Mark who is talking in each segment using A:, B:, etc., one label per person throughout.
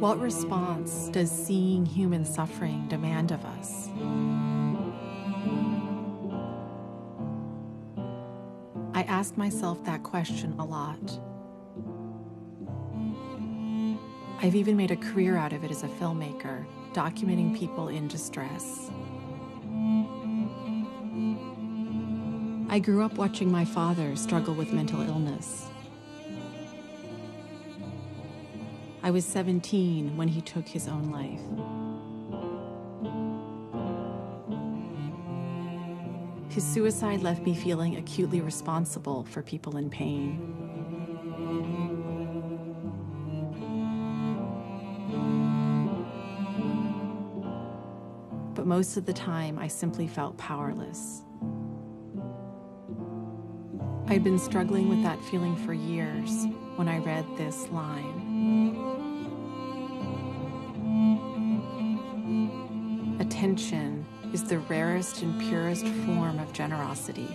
A: What response does seeing human suffering demand of us? I ask myself that question a lot. I've even made a career out of it as a filmmaker, documenting people in distress. I grew up watching my father struggle with mental illness. I was 17 when he took his own life. His suicide left me feeling acutely responsible for people in pain. But most of the time, I simply felt powerless. I'd been struggling with that feeling for years when I read this line. Attention is the rarest and purest form of generosity.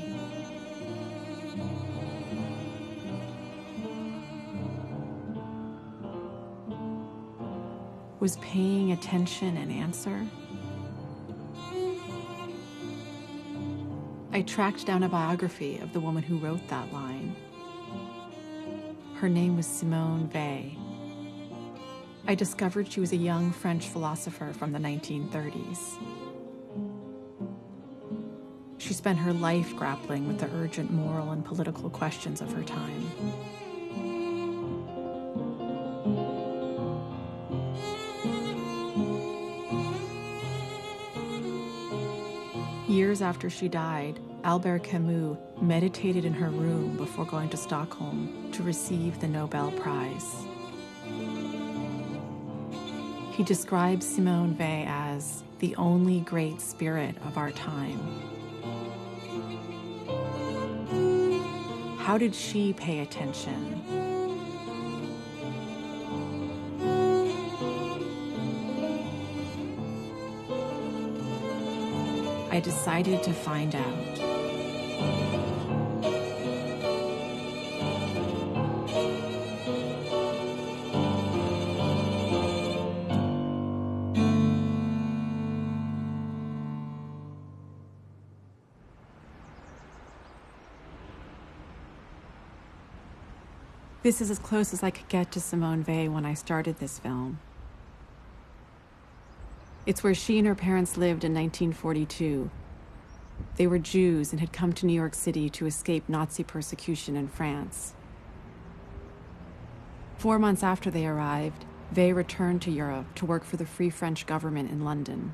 A: Was paying attention an answer? I tracked down a biography of the woman who wrote that line. Her name was SImone Weil. I discovered she was a young French philosopher from the 1930s. She spent her life grappling with the urgent moral and political questions of her time. Years after she died, Albert Camus meditated in her room before going to Stockholm to receive the Nobel Prize. He describes SImone Weil as the only great spirit of our time. How did she pay attention? I decided to find out. This is as close as I could get to SImone Weil when I started this film. It's where she and her parents lived in 1942. They were Jews and had come to New York City to escape Nazi persecution in France. 4 months after they arrived, Weil returned to Europe to work for the Free French government in London.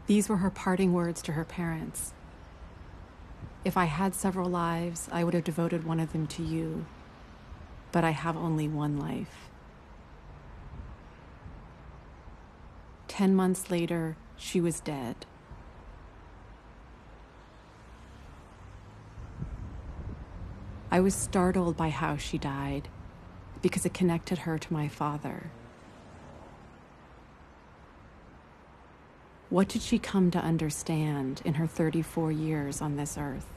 A: These were her parting words to her parents. If I had several lives, I would have devoted one of them to you, but I have only one life. 10 months later, she was dead. I was startled by how she died because it connected her to my father. What did she come to understand in her 34 years on this earth?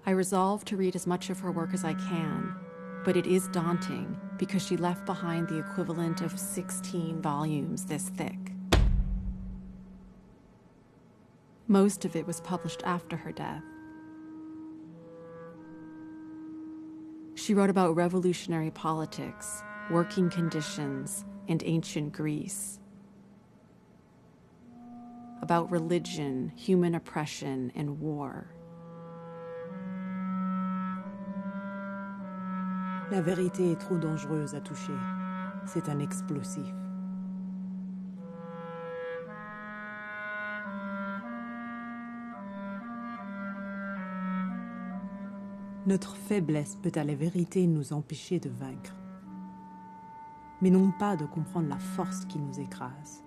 A: I resolved to read as much of her work as I can, but it is daunting because she left behind the equivalent of 16 volumes this thick. Most of it was published after her death. She wrote about revolutionary politics, working conditions, and ancient Greece. About religion, human oppression, and war.
B: La vérité est trop dangereuse à toucher. C'est un explosif. Notre faiblesse peut à la vérité nous empêcher de vaincre, mais non pas de comprendre la force qui nous écrase.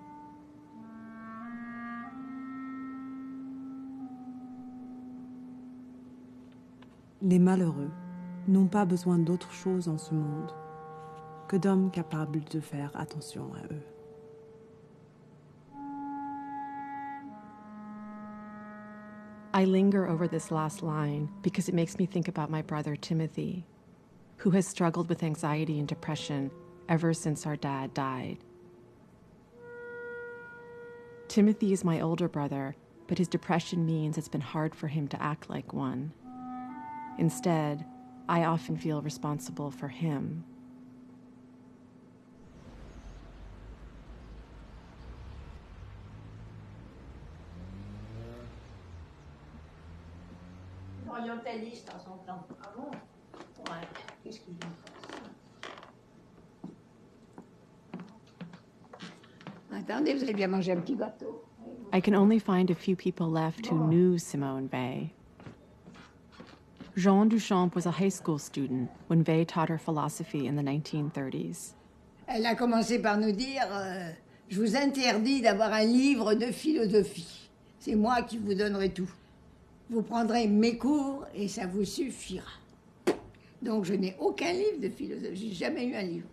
B: Les malheureux n'ont pas besoin d'autre chose en ce monde que d'hommes capables de faire attention à eux.
A: I linger over this last line because it makes me think about my brother Timothy, who has struggled with anxiety and depression ever since our dad died. Timothy is my older brother, but his depression means it's been hard for him to act like one. Instead, I often feel responsible for him.
C: Orientaliste en son temps. Ah bon? Ouais. Qu'est-ce qu'il dit? Attendez, vous allez bien manger un petit gâteau.
A: I can only find a few people left who knew Simone Weil. Jean Duchamp was a high school student when Weil taught her philosophy in the 1930s.
C: Elle a commencé par nous dire je vous interdis d'avoir un livre de philosophie. C'est moi qui vous donnerai tout. Vous prendrez mes cours et ça vous suffira. Donc je n'ai aucun livre de philosophie, j'ai jamais eu un livre.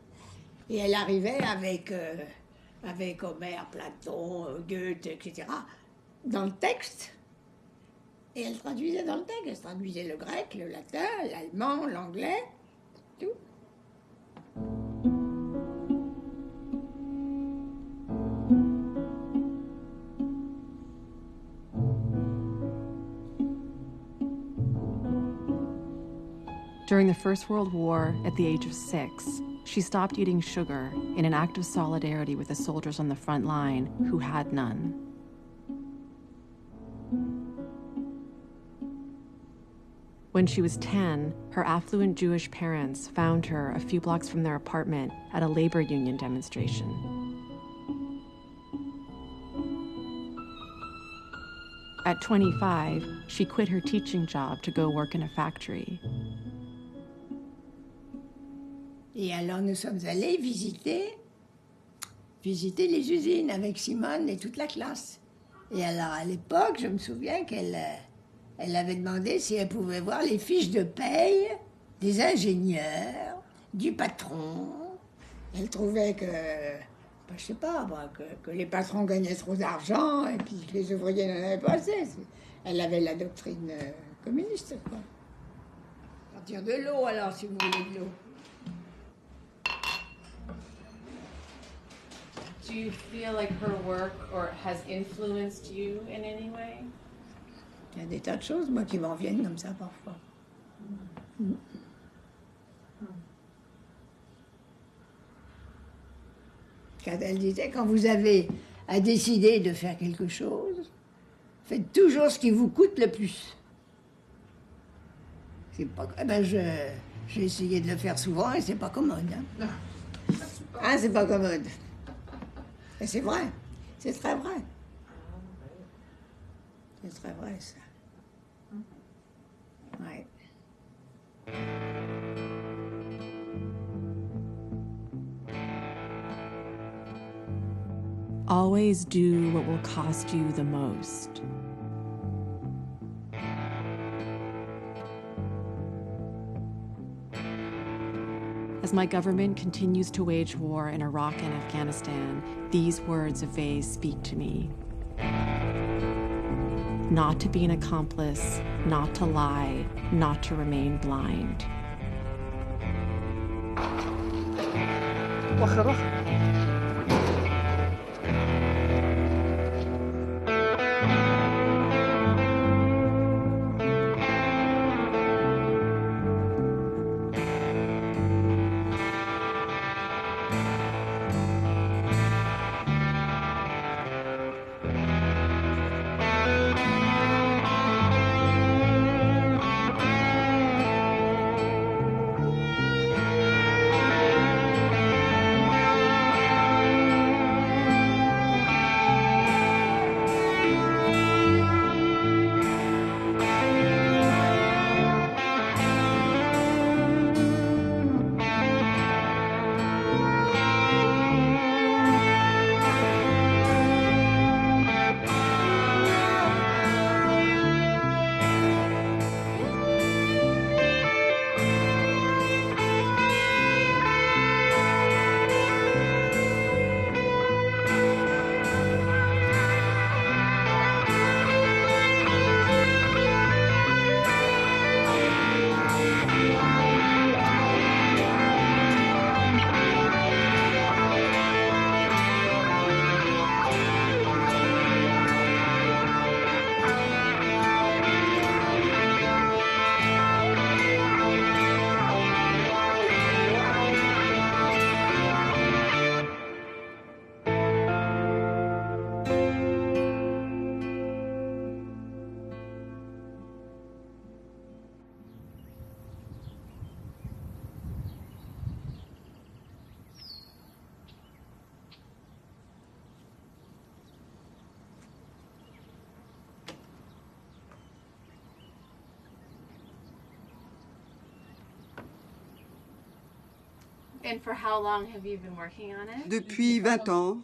C: Et elle arrivait avec Homère, Platon, Goethe, etc. dans le texte. Et elle traduisait dans le texte. Elle traduisait le grec, le latin, l'allemand, l'anglais, tout.
A: During the First World War, at the age of 6, she stopped eating sugar in an act of solidarity with the soldiers on the front line who had none. When she was 10, her affluent Jewish parents found her a few blocks from their apartment at a labor union demonstration. At 25, she quit her teaching job to go work in a factory.
C: Et alors nous sommes allés visiter les usines avec Simone et toute la classe. Et alors à l'époque, je me souviens qu'elle avait demandé si elle pouvait voir les fiches de paye des ingénieurs, du patron. Elle trouvait que, je sais pas, que les patrons gagnaient trop d'argent et puis que les ouvriers n'en avaient pas assez. Elle avait la doctrine communiste, quoi. À partir de l'eau, alors, si vous voulez de l'eau.
A: Do you feel like her work has influenced you in any way?
C: Il y a des tas de choses, moi, qui m'en viennent comme ça parfois. Quand elle disait, quand vous avez à décider de faire quelque chose, faites toujours ce qui vous coûte le plus. C'est pas, j'ai essayé de le faire souvent et c'est pas commode. Hein, c'est pas commode. Et c'est vrai, c'est très vrai. C'est très vrai, ça. Ouais.
A: Always do what will cost you the most. As my government continues to wage war in Iraq and Afghanistan, these words of Vay's speak to me. Not to be an accomplice, not to lie, not to remain blind. And for how long have you been working on it?
D: Depuis 20 ans,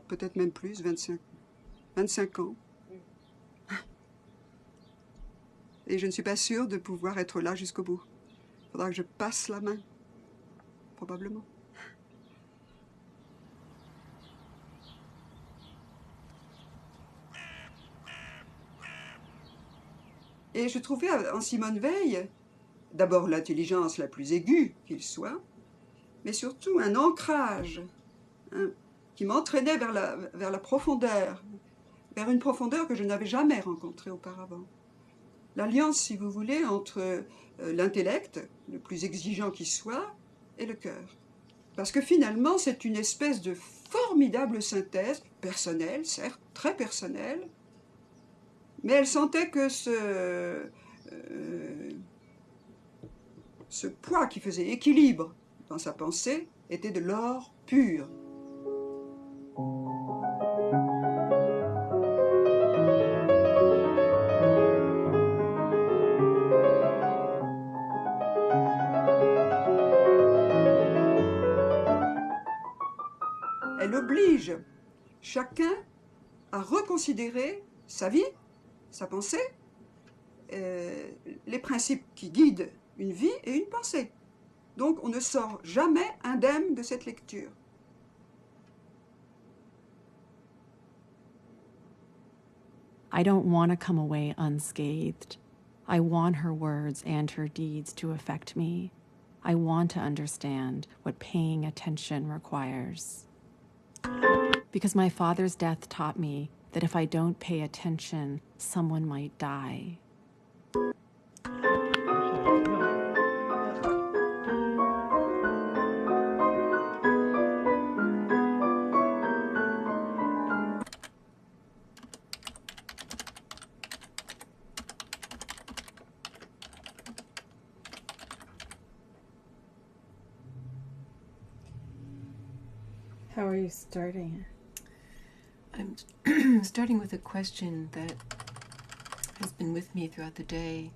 D: peut-être même plus, 25 ans. Et je ne suis pas sûre de pouvoir être là jusqu'au bout. Il faudra que je passe la main, probablement. Et je trouvais en Simone Weil, d'abord l'intelligence la plus aiguë qu'il soit, mais surtout un ancrage qui m'entraînait vers la profondeur, vers une profondeur que je n'avais jamais rencontrée auparavant. L'alliance, si vous voulez, entre l'intellect, le plus exigeant qui soit, et le cœur. Parce que finalement, c'est une espèce de formidable synthèse, personnelle, certes, très personnelle, mais elle sentait que ce poids qui faisait équilibre dans sa pensée était de l'or pur. Elle oblige chacun à reconsidérer sa vie, sa pensée, les principes qui guident une vie et une pensée. Donc on ne sort jamais indemne de cette lecture.
A: I don't want to come away unscathed. I want her words and her deeds to affect me. I want to understand what paying attention requires. Because my father's death taught me that if I don't pay attention, someone might die. How are you starting?
E: I'm starting with a question that has been with me throughout the day,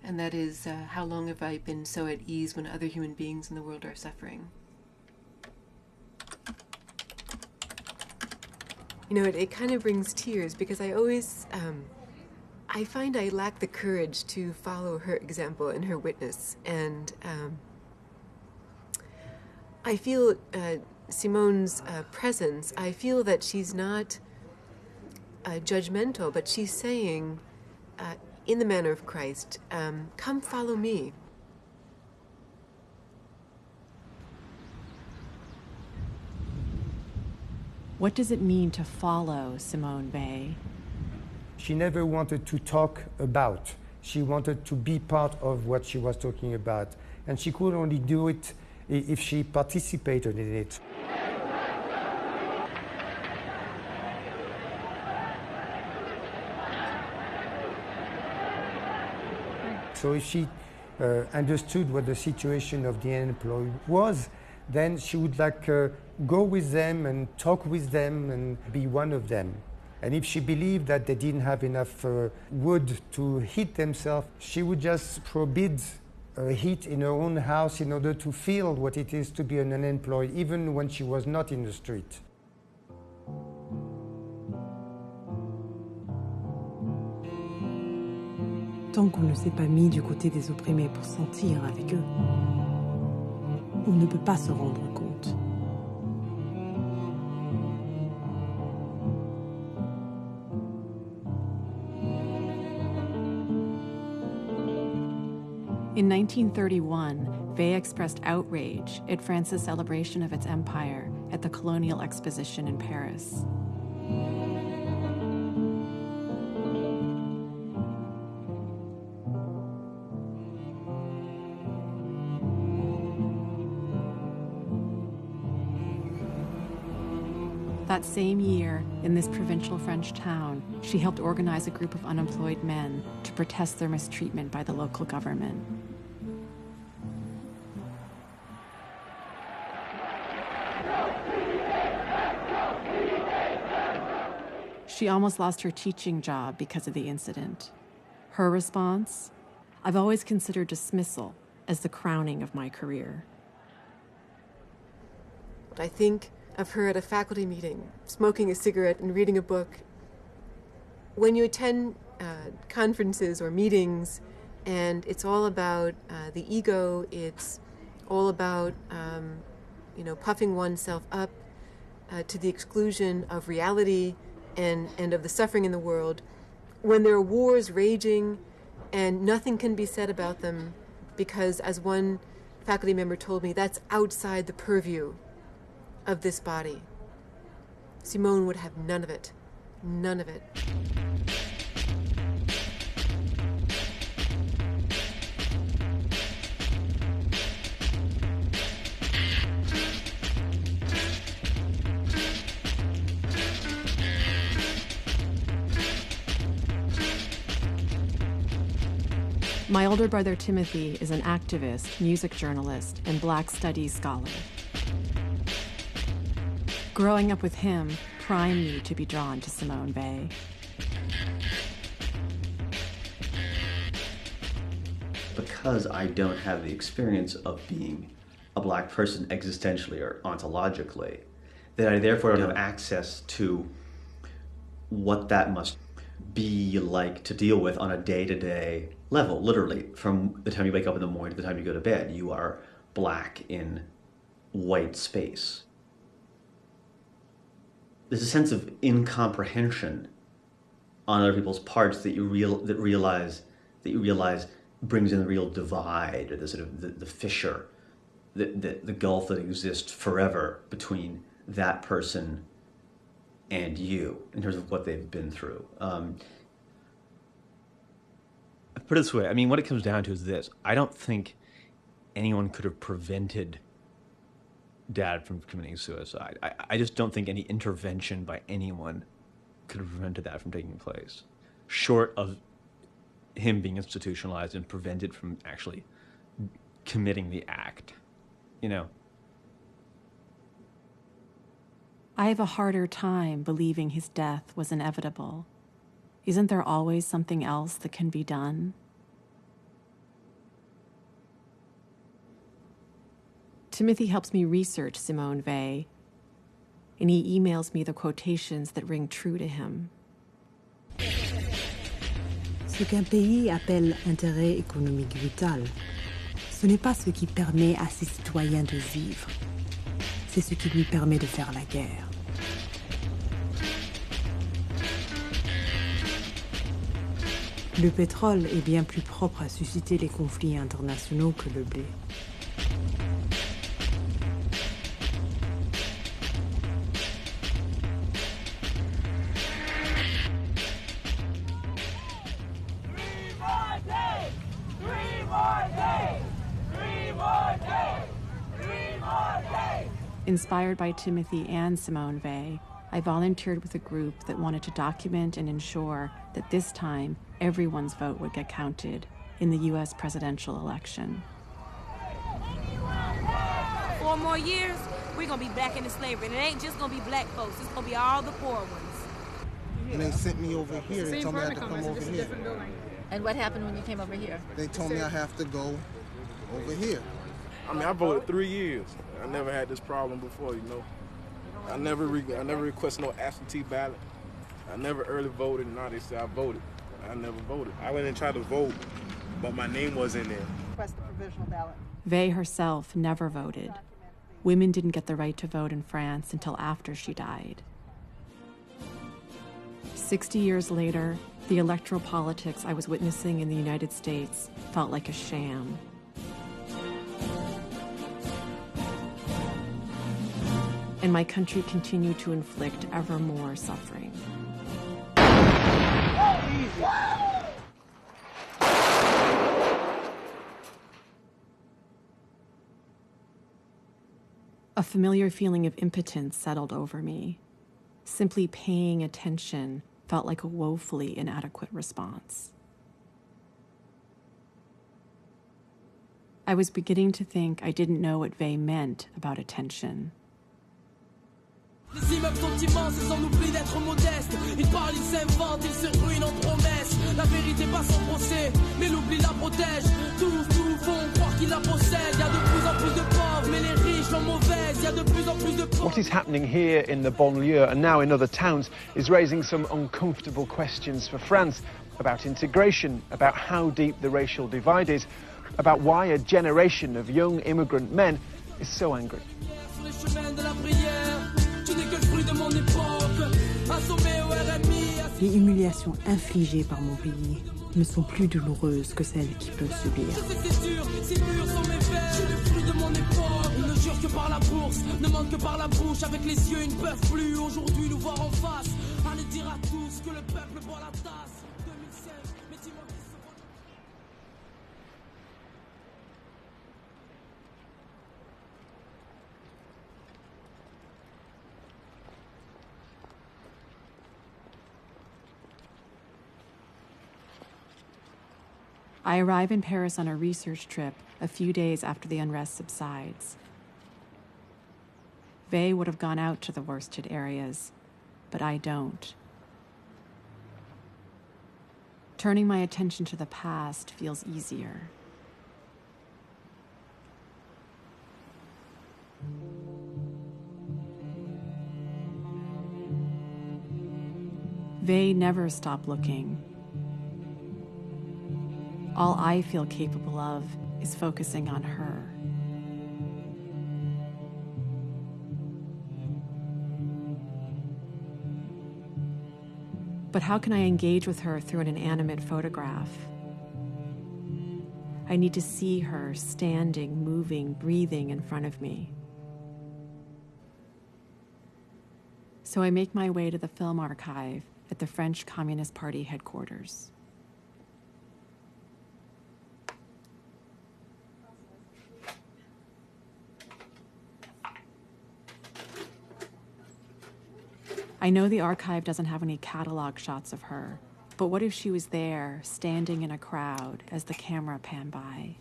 E: and that is, how long have I been so at ease when other human beings in the world are suffering? You know, it kind of brings tears, because I always, I find I lack the courage to follow her example and her witness, and I feel Simone's presence, I feel that she's not judgmental, but she's saying, in the manner of Christ, come follow me.
A: What does it mean to follow Simone Weil?
F: She never wanted to talk about. She wanted to be part of what she was talking about. And she could only do it if she participated in it. So if she understood what the situation of the unemployed was, then she would go with them and talk with them and be one of them. And if she believed that they didn't have enough wood to heat themselves, she would just forbid heat in her own house in order to feel what it is to be an unemployed, even when she was not in the street.
B: Tant qu'on ne s'est pas mis du côté des opprimés pour sentir avec eux, on ne peut pas se rendre compte.
A: In 1931, Weil expressed outrage at France's celebration of its empire at the Colonial Exposition in Paris. That same year, in this provincial French town, she helped organize a group of unemployed men to protest their mistreatment by the local government. She almost lost her teaching job because of the incident. Her response? I've always considered dismissal as the crowning of my career.
E: I think of her at a faculty meeting, smoking a cigarette and reading a book. When you attend conferences or meetings, and it's all about the ego, it's all about puffing oneself up to the exclusion of reality and of the suffering in the world. When there are wars raging and nothing can be said about them because, as one faculty member told me, that's outside the purview of this body. Simone would have none of it. None of it.
A: My older brother Timothy is an activist, music journalist, and Black Studies scholar. Growing up with him primed me to be drawn to Simone Weil.
G: Because I don't have the experience of being a Black person existentially or ontologically, that I therefore don't have access to what that must be like to deal with on a day-to-day level. Literally, from the time you wake up in the morning to the time you go to bed, you are Black in white space. There's a sense of incomprehension on other people's parts that you realize brings in the real divide, or the sort of the fissure, the gulf that exists forever between that person and you in terms of what they've been through.
H: Put it this way, I mean, what it comes down to is this. I don't think anyone could have prevented Dad from committing suicide. I just don't think any intervention by anyone could have prevented that from taking place, short of him being institutionalized and prevented from actually committing the act, you know?
A: I have a harder time believing his death was inevitable. Isn't there always something else that can be done? Timothy helps me research Simone Weil, and he emails me the quotations that ring true to him.
B: Ce qu'un pays appelle intérêt économique vital, ce n'est pas ce qui permet à ses citoyens de vivre, c'est ce qui lui permet de faire la guerre. Le pétrole est bien plus propre à susciter les conflits internationaux que le blé.
A: Inspired by Timothy and Simone Weil, I volunteered with a group that wanted to document and ensure that this time everyone's vote would get counted in the U.S. presidential election.
I: 4 more years, we're going to be back into slavery. And it ain't just going to be Black folks, it's going to be all the poor ones.
J: And they sent me over here. They told me I had to come over here.
K: And what happened when you came over here?
J: They told me I have to go over here.
L: I mean, I voted 3 years. I never had this problem before, you know. I never requested no absentee ballot. I never early voted. Now they say I voted. I never voted. I went and tried to vote, but my name wasn't there.
K: Request the provisional ballot.
A: Weil herself never voted. Women didn't get the right to vote in France until after she died. 60 years later, the electoral politics I was witnessing in the United States felt like a sham. And my country continued to inflict ever more suffering. A familiar feeling of impotence settled over me. Simply paying attention felt like a woefully inadequate response. I was beginning to think I didn't know what Weil meant about attention.
M: Les immeubles sont immenses et s'en oublient d'être modestes. Ils parlent, ils s'inventent, ils se ruinent en promesses. La vérité passe en procès, mais l'oubli la protège. Tous font croire qu'ils la possèdent. Y a de plus en plus de pauvres, mais les riches sont mauvaises. Y a de plus en plus de
N: What is happening here in the banlieue and now in other towns is raising some uncomfortable questions for France about integration, about how deep the racial divide is, about why a generation of young immigrant men is so angry.
B: Les humiliations infligées par mon pays me sont plus douloureuses que celles qu'ils peuvent subir.
M: Ils ne jurent que par la bourse, ne mentent que par la bouche. Avec les yeux, ils ne peuvent plus aujourd'hui nous voir en face. Allez dire à tous que le peuple boit la tasse. 2016, mais dis-moi qui se voit.
A: I arrive in Paris on a research trip a few days after the unrest subsides. Weil would have gone out to the worst-hit areas, but I don't. Turning my attention to the past feels easier. Weil never stopped looking. All I feel capable of is focusing on her. But how can I engage with her through an inanimate photograph? I need to see her standing, moving, breathing in front of me. So I make my way to the film archive at the French Communist Party headquarters. I know the archive doesn't have any catalog shots of her, but what if she was there, standing in a crowd as the camera panned by?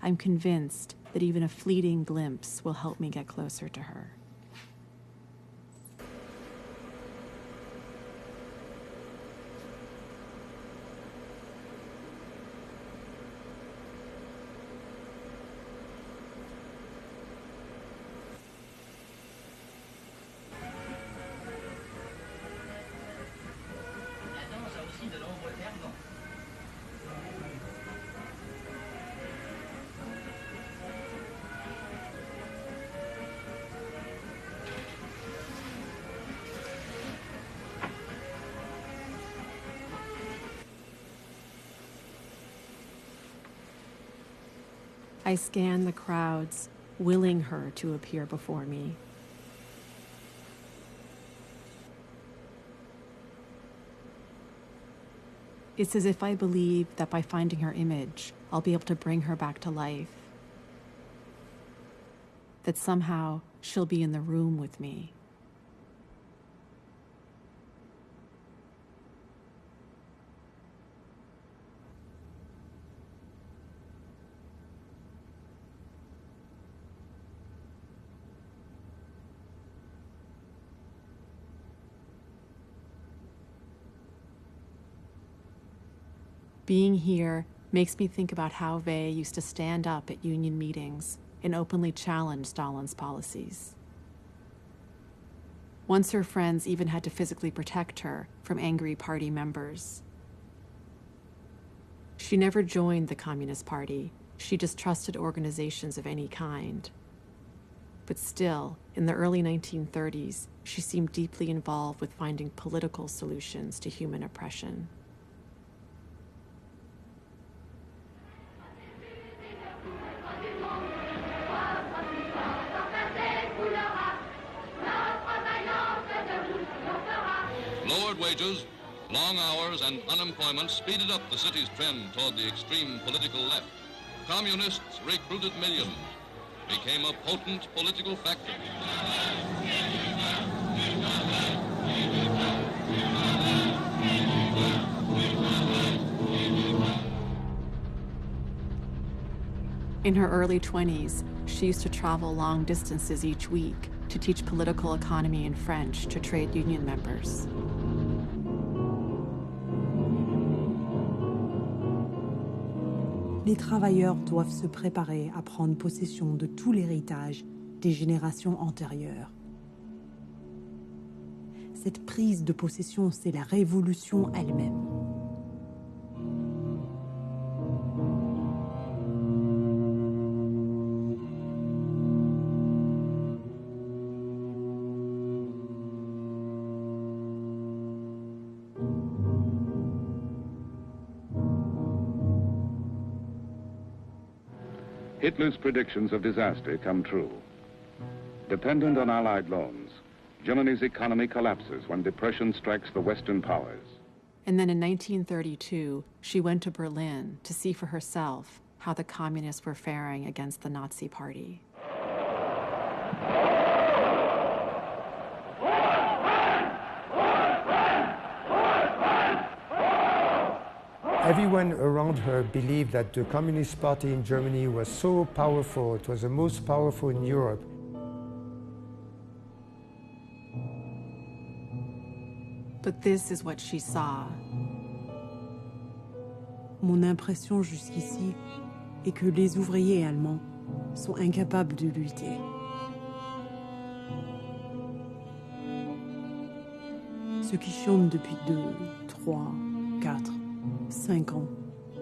A: I'm convinced that even a fleeting glimpse will help me get closer to her. I scan the crowds, willing her to appear before me. It's as if I believe that by finding her image, I'll be able to bring her back to life. That somehow she'll be in the room with me. Being here makes me think about how Weil used to stand up at union meetings and openly challenge Stalin's policies. Once her friends even had to physically protect her from angry party members. She never joined the Communist Party. She distrusted organizations of any kind. But still, in the early 1930s, she seemed deeply involved with finding political solutions to human oppression.
O: Lowered wages, long hours, and unemployment speeded up the city's trend toward the extreme political left. Communists recruited millions, became a potent political factor.
A: In her early 20s, she used to travel long distances each week to teach political economy in French to trade union members.
B: Les travailleurs doivent se préparer à prendre possession de tout l'héritage des générations antérieures. Cette prise de possession, c'est la révolution elle-même.
P: Hitler's predictions of disaster come true. Dependent on Allied loans, Germany's economy collapses when depression strikes the Western powers.
A: And then in 1932, she went to Berlin to see for herself how the communists were faring against the Nazi Party.
F: Everyone around her believed that the Communist Party in Germany was so powerful, it was the most powerful in Europe.
A: But this is what she saw.
B: Mon impression jusqu'ici est que les ouvriers allemands sont incapables de lutter. Ceux qui chôment depuis 2, 3, 4, 5 ans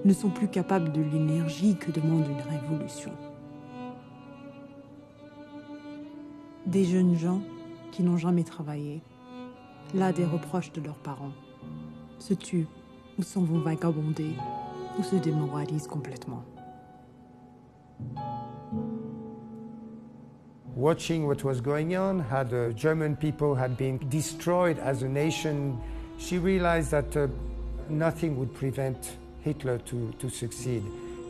B: ne sont plus capables de l'énergie que demande une révolution. Des jeunes gens qui n'ont jamais travaillé, là des reproches de leurs parents, se tuent ou s'en vont vagabonder ou se démoralisent complètement.
F: Watching what was going on, how the German people had been destroyed as a nation, she realized that nothing would prevent Hitler to succeed.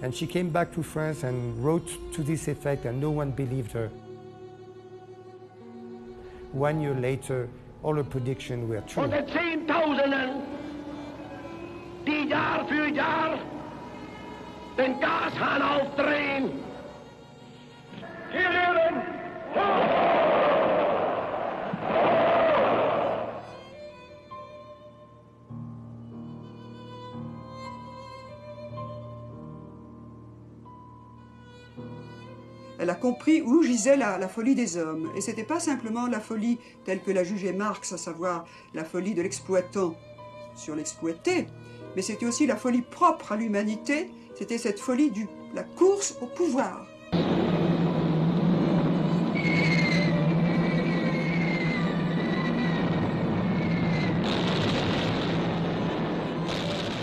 F: And she came back to France and wrote to this effect, and no one believed her. 1 year later, all her predictions were true.
Q: Unter Zehntausenden, die Jahr für Jahr den Gashahn aufdrehen. Hier leben!
D: Elle a compris où gisait la folie des hommes. Et ce n'était pas simplement la folie telle que l'a jugeait Marx, à savoir la folie de l'exploitant sur l'exploité, mais c'était aussi la folie propre à l'humanité, c'était cette folie de la course au pouvoir.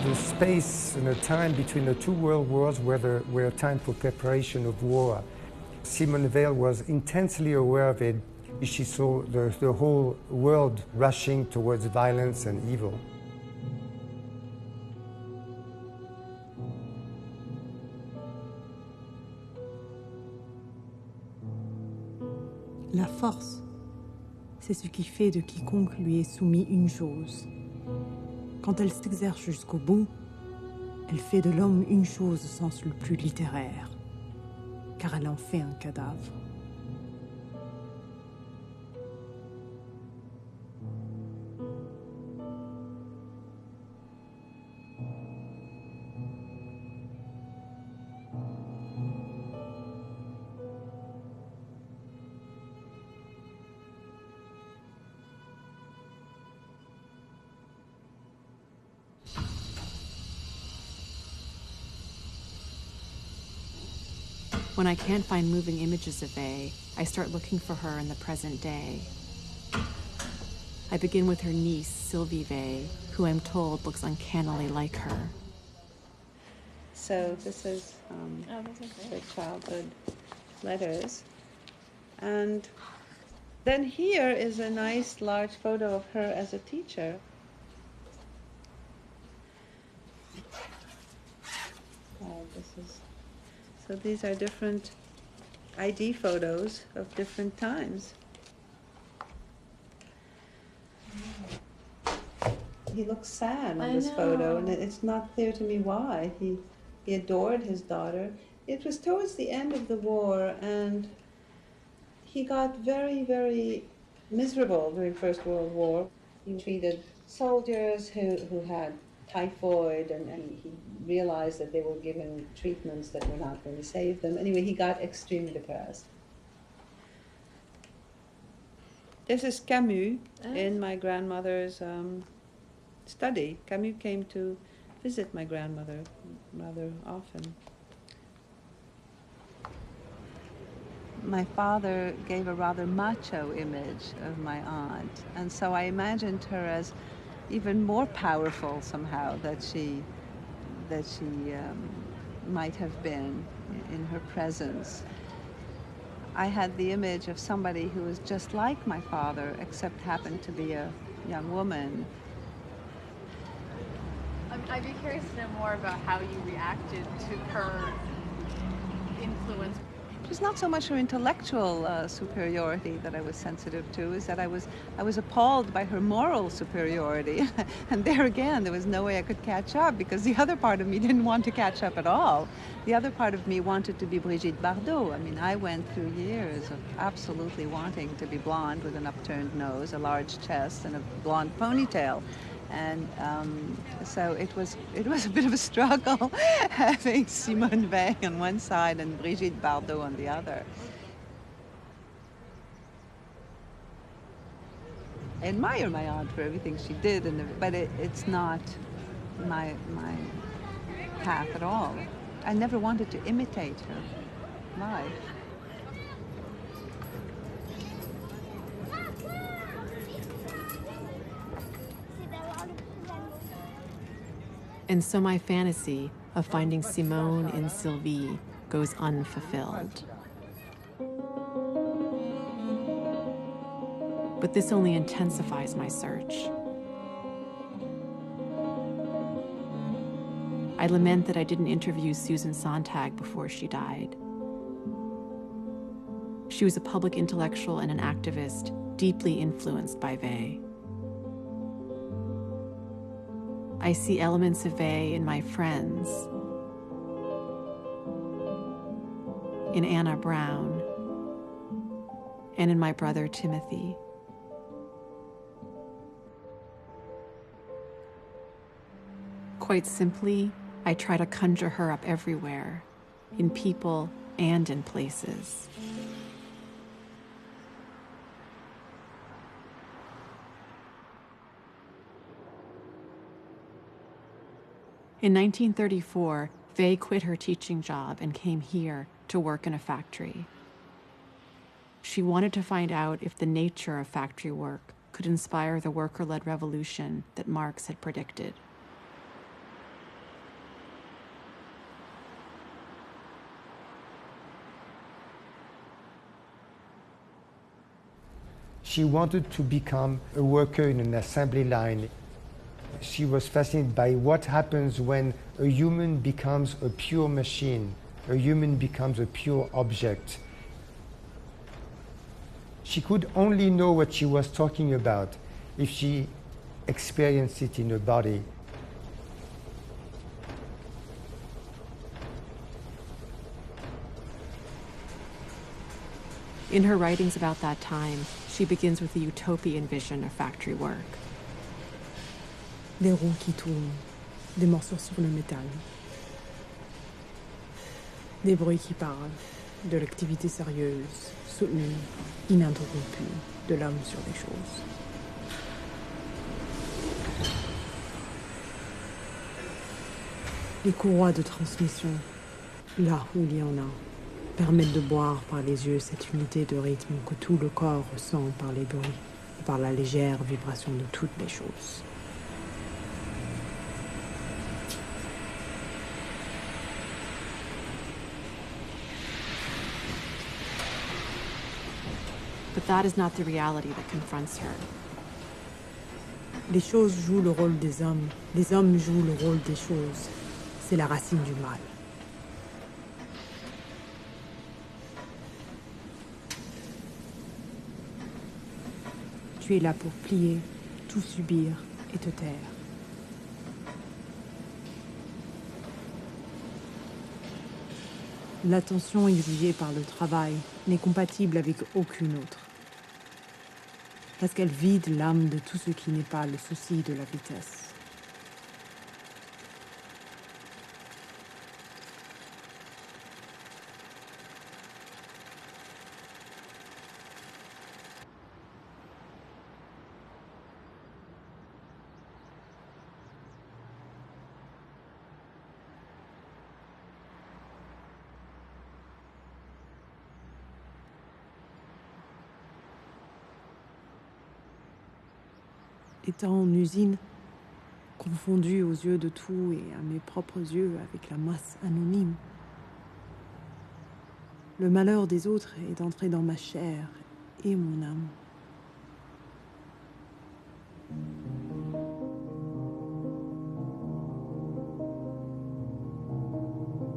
F: The space and the time between the two world wars were a time for preparation of war. Simone Weil was intensely aware of it. She saw the whole world rushing towards violence and evil.
B: La force, c'est ce qui fait de quiconque lui est soumis une chose. Quand elle s'exerce jusqu'au bout, elle fait de l'homme une chose au sens le plus littéraire, car elle en fait un cadavre.
A: When I can't find moving images of Weil, I start looking for her in the present day. I begin with her niece, Sylvie Weil, who I'm told looks uncannily like her.
R: So this is her childhood letters. And then here is a nice large photo of her as a teacher. So these are different ID photos of different times. He looks sad in this photo, and it's not clear to me why. He adored his daughter. It was towards the end of the war, and he got very, very miserable during First World War. He treated soldiers who had typhoid, and he realized that they were given treatments that were not going to save them. Anyway, he got extremely depressed. This is Camus in my grandmother's study. Camus came to visit my grandmother rather often. My father gave a rather macho image of my aunt, and so I imagined her as even more powerful somehow that she might have been in her presence. I had the image of somebody who was just like my father, except happened to be a young woman.
K: I'd be curious to know more about how you reacted to her influence.
R: It was not so much her intellectual superiority that I was sensitive to, is that I was appalled by her moral superiority. And there again, there was no way I could catch up, because the other part of me didn't want to catch up at all. The other part of me wanted to be Brigitte Bardot. I mean, I went through years of absolutely wanting to be blonde with an upturned nose, a large chest, and a blonde ponytail. And so it was a bit of a struggle having Simone Weil on one side and Brigitte Bardot on the other. I admire my aunt for everything she did, but it's not my path at all. I never wanted to imitate her life.
A: And so my fantasy of finding Simone in Sylvie goes unfulfilled. But this only intensifies my search. I lament that I didn't interview Susan Sontag before she died. She was a public intellectual and an activist, deeply influenced by Weil. I see elements of Weil in my friends, in Anna Brown, and in my brother Timothy. Quite simply, I try to conjure her up everywhere, in people and in places. In 1934, Weil quit her teaching job and came here to work in a factory. She wanted to find out if the nature of factory work could inspire the worker-led revolution that Marx had predicted.
F: She wanted to become a worker in an assembly line. She was fascinated by what happens when a human becomes a pure machine, a human becomes a pure object. She could only know what she was talking about if she experienced it in her body.
A: In her writings about that time, she begins with a utopian vision of factory work.
B: Des roues qui tournent, des morceaux sur le métal. Des bruits qui parlent, de l'activité sérieuse, soutenue, ininterrompue de l'homme sur les choses. Les courroies de transmission, là où il y en a, permettent de boire par les yeux cette unité de rythme que tout le corps ressent par les bruits et par la légère vibration de toutes les choses.
A: But that is not the reality that confronts her.
B: Les choses jouent le rôle des hommes jouent le rôle des choses. C'est la racine du mal. Tu es là pour plier, tout subir et te taire. L'attention exigée par le travail n'est compatible avec aucune autre. Parce qu'elle vide l'âme de tout ce qui n'est pas le souci de la vitesse. étant en usine, confondue aux yeux de tout et à mes propres yeux avec la masse anonyme. Le malheur des autres est entré dans ma chair et mon âme.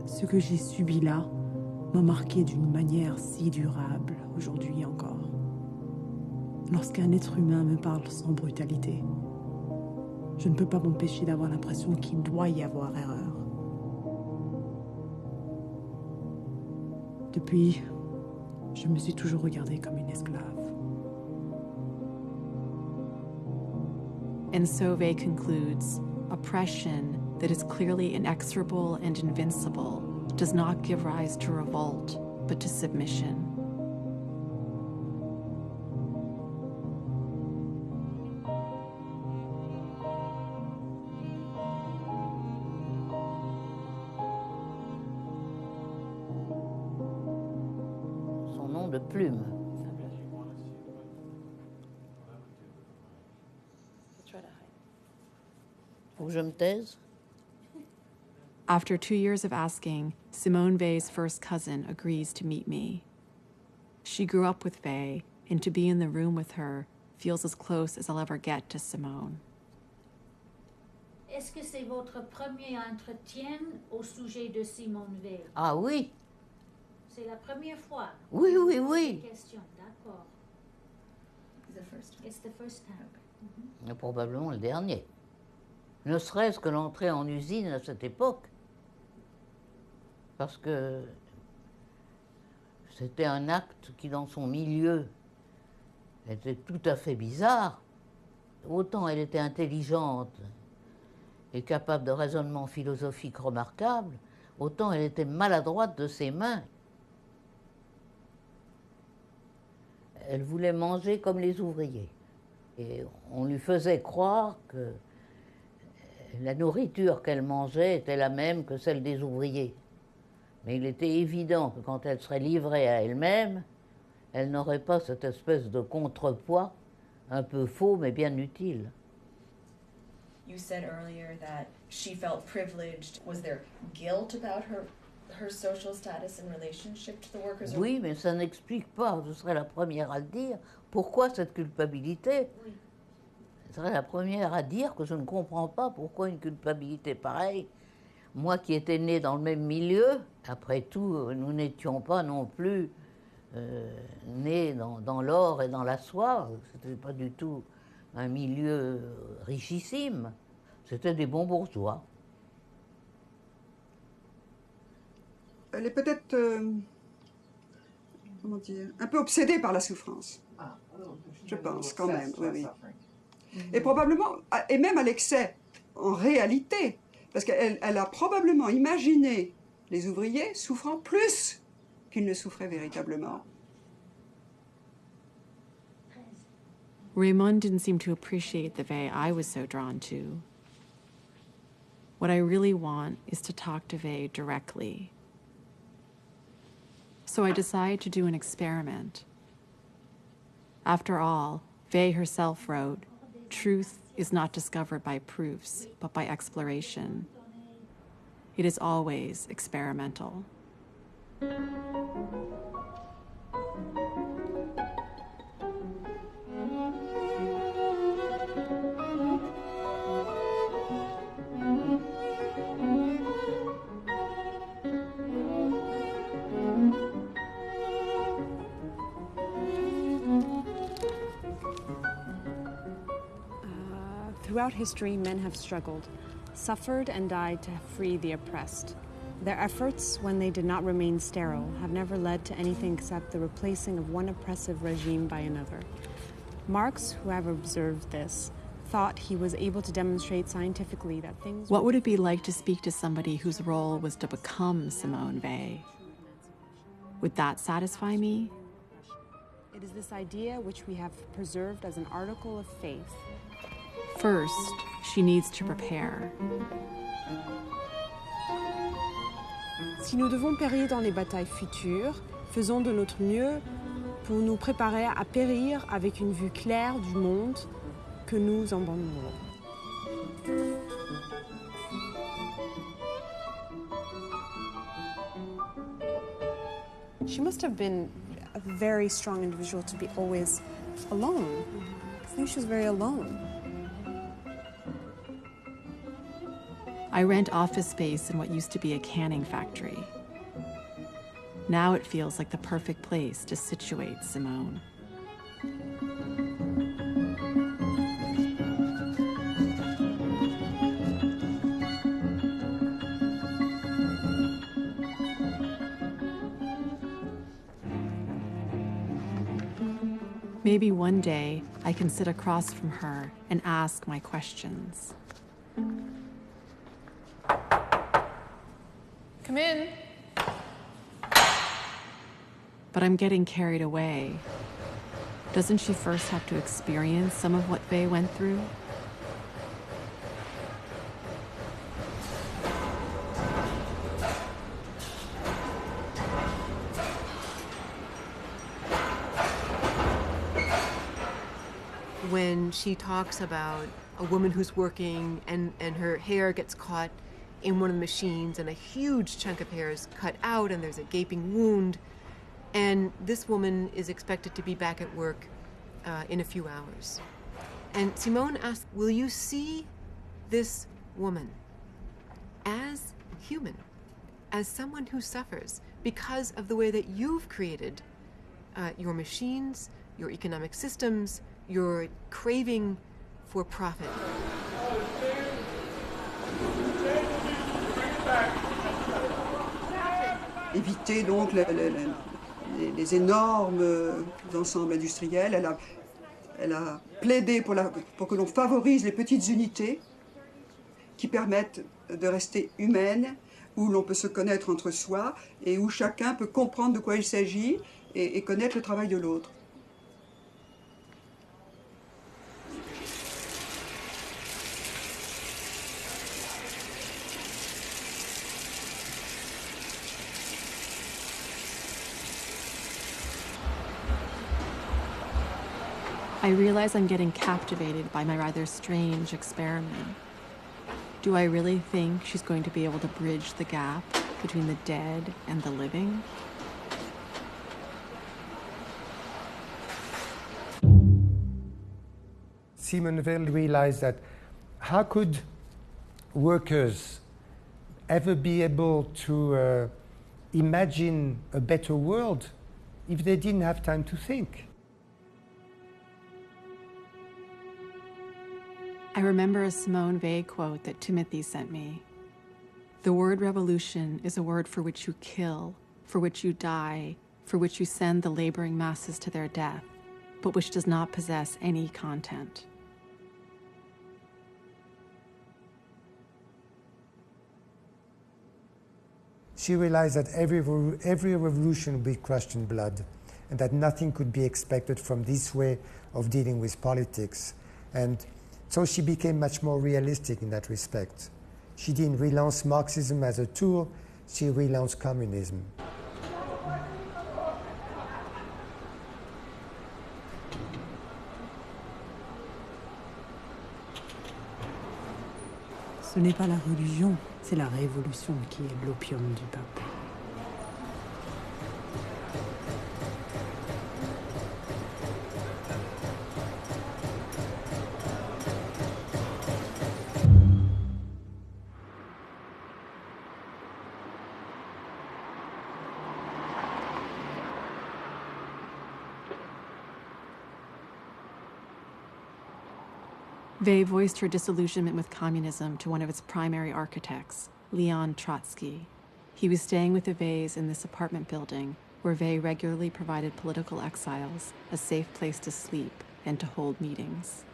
B: Ce que j'ai subi là m'a marqué d'une manière si durable, aujourd'hui encore. Lorsqu'un être humain me parle sans brutalité, je ne peux pas m'empêcher d'avoir l'impression qu'il doit y avoir erreur. Depuis, je me suis toujours regardée comme une esclave.
A: And so Weil concludes, oppression that is clearly inexorable and invincible does not give rise to revolt, but to submission.
S: Son nom de plume. Faut que je me taise?
A: After 2 years of asking, Simone Weil's first cousin agrees to meet me. She grew up with Weil, and to be in the room with her feels as close as I'll ever get to Simone.
T: Est-ce que c'est votre premier entretien au sujet de Simone Weil?
S: Ah oui.
T: C'est la première fois.
S: Oui, oui, oui.
T: Question, d'accord. It's the first time.
S: Et probablement le dernier. Ne serait-ce que l'entrée en usine à cette époque. Parce que c'était un acte qui, dans son milieu, était tout à fait bizarre. Autant elle était intelligente et capable de raisonnement philosophique remarquable, autant elle était maladroite de ses mains. Elle voulait manger comme les ouvriers. Et on lui faisait croire que la nourriture qu'elle mangeait était la même que celle des ouvriers. Mais il était évident que quand elle serait livrée à elle-même, elle n'aurait pas cette espèce de contrepoids, un peu faux mais bien utile.
U: You said earlier that she felt privileged. Was there guilt about her social status in relationship to the workers?
S: Oui, mais ça n'explique pas, je serais la première à le dire, pourquoi cette culpabilité.
T: Oui.
S: Je serais la première à dire que je ne comprends pas pourquoi une culpabilité pareille. Moi qui étais née dans le même milieu, après tout, nous n'étions pas non plus nés dans l'or et dans la soie. C'était pas du tout un milieu richissime. C'était des bons bourgeois.
D: Elle est peut-être, comment dire, un peu obsédée par la souffrance. Je pense, quand même, oui, oui. Et probablement, et même à l'excès, en réalité, parce qu'elle a probablement imaginé les ouvriers souffrant plus qu'ils ne souffraient véritablement.
A: Raymond didn't seem to appreciate the Weil I was so drawn to. What I really want is to talk to Weil directly. So I decide to do an experiment. After all, Weil herself wrote, "Truth is not discovered by proofs, but by exploration. It is always experimental."
V: Throughout history, men have struggled, suffered and died to free the oppressed. Their efforts, when they did not remain sterile, have never led to anything except the replacing of one oppressive regime by another. Marx, who have observed this, thought he was able to demonstrate scientifically that things...
A: What would it be like to speak to somebody whose role was to become Simone Weil? Would that satisfy me?
V: It is this idea which we have preserved as an article of faith.
A: First, she needs to prepare.
V: Si nous devons périr dans les batailles futures, faisons de notre mieux pour nous préparer à périr avec une vue claire du monde que nous en Bonne Nouvelle. She must have been a very strong individual to be always alone. I think she was very alone.
A: I rent office space in what used to be a canning factory. Now it feels like the perfect place to situate Simone. Maybe one day I can sit across from her and ask my questions.
C: Come in.
A: But I'm getting carried away. Doesn't she first have to experience some of what Weil went through?
C: When she talks about a woman who's working and her hair gets caught in one of the machines and a huge chunk of hair is cut out and there's a gaping wound, and this woman is expected to be back at work in a few hours. And Simone asks, will you see this woman as human, as someone who suffers because of the way that you've created your machines, your economic systems, your craving for profit?
D: Éviter donc les énormes ensembles industriels. Elle a plaidé pour que l'on favorise les petites unités qui permettent de rester humaines, où l'on peut se connaître entre soi et où chacun peut comprendre de quoi il s'agit et connaître le travail de l'autre.
A: I realize I'm getting captivated by my rather strange experiment. Do I really think she's going to be able to bridge the gap between the dead and the living?
F: Simone Weil realized that how could workers ever be able to imagine a better world if they didn't have time to think?
A: I remember a Simone Weil quote that Timothy sent me. The word revolution is a word for which you kill, for which you die, for which you send the laboring masses to their death, but which does not possess any content.
F: She realized that every revolution would be crushed in blood, and that nothing could be expected from this way of dealing with politics. And so she became much more realistic in that respect. She didn't renounce Marxism as a tool, she renounced communism.
B: Ce n'est pas la religion, c'est la révolution qui est l'opium du peuple.
A: Weil voiced her disillusionment with communism to one of its primary architects, Leon Trotsky. He was staying with the Weils in this apartment building where Weil regularly provided political exiles a safe place to sleep and to hold meetings.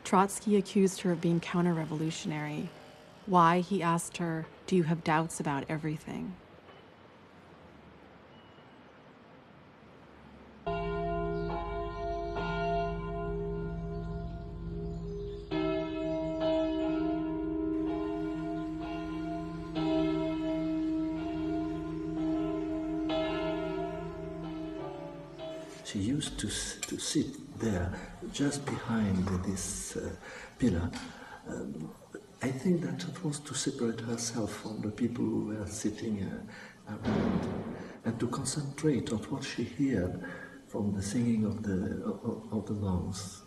A: Trotsky accused her of being counter-revolutionary. Why, he asked her, do you have doubts about everything?
E: she used to sit there, just behind this pillar. I think that it was to separate herself from the people who were sitting around, and to concentrate on what she heard from the singing of the monks.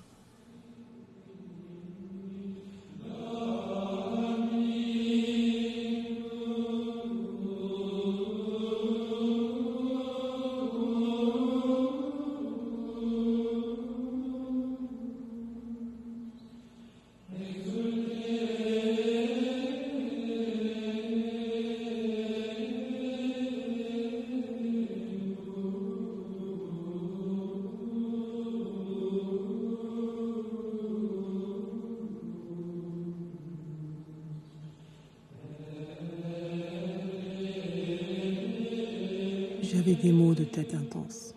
B: J'avais des maux de tête intenses.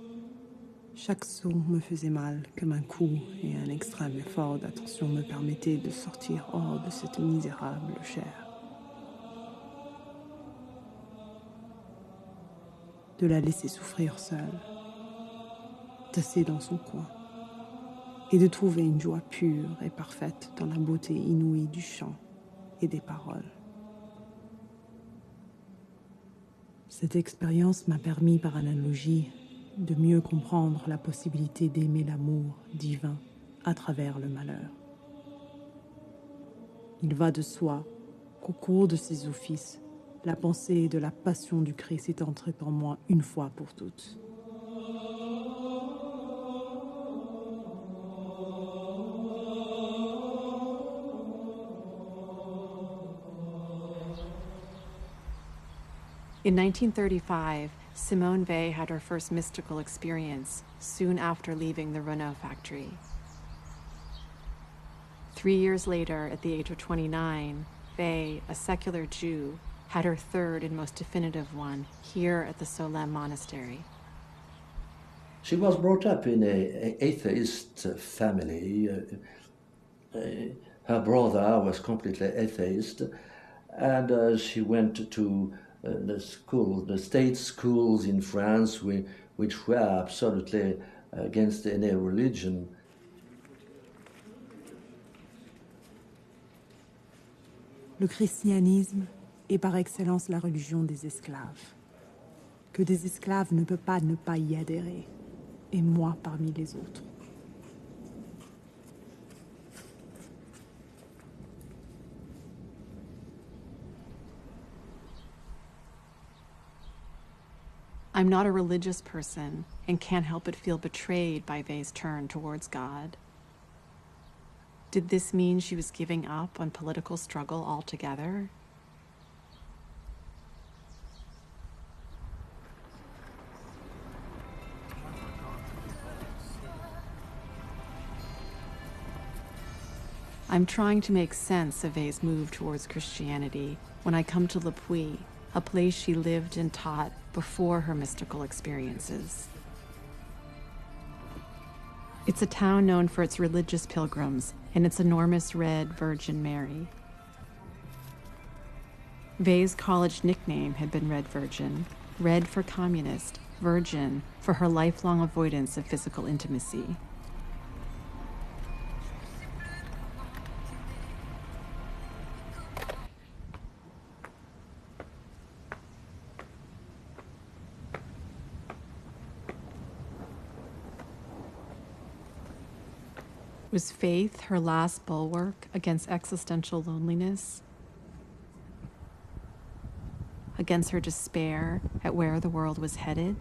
B: Chaque saut me faisait mal comme un coup et un extrême effort d'attention me permettait de sortir hors de cette misérable chair. De la laisser souffrir seule, tassée dans son coin, et de trouver une joie pure et parfaite dans la beauté inouïe du chant et des paroles. Cette expérience m'a permis, par analogie, de mieux comprendre la possibilité d'aimer l'amour divin à travers le malheur. Il va de soi qu'au cours de ces offices, la pensée de la passion du Christ est entrée en moi une fois pour toutes.
A: In 1935, Simone Weil had her first mystical experience soon after leaving the Renault factory. 3 years later, at the age of 29, Weil, a secular Jew, had her third and most definitive one here at the Solesmes Monastery.
E: She was brought up in an atheist family. Her brother was completely atheist, and she went to the state schools in France, which were absolutely against any religion.
B: Le christianisme est par excellence la religion des esclaves. Que des esclaves ne peuvent pas ne pas y adhérer, et moi parmi les autres.
A: I'm not a religious person and can't help but feel betrayed by Weil's turn towards God. Did this mean she was giving up on political struggle altogether? I'm trying to make sense of Weil's move towards Christianity when I come to Le Puy, a place she lived and taught before her mystical experiences. It's a town known for its religious pilgrims and its enormous red Virgin Mary. Weil's college nickname had been Red Virgin, red for communist, virgin for her lifelong avoidance of physical intimacy. Was faith her last bulwark against existential loneliness? Against her despair at where the world was headed?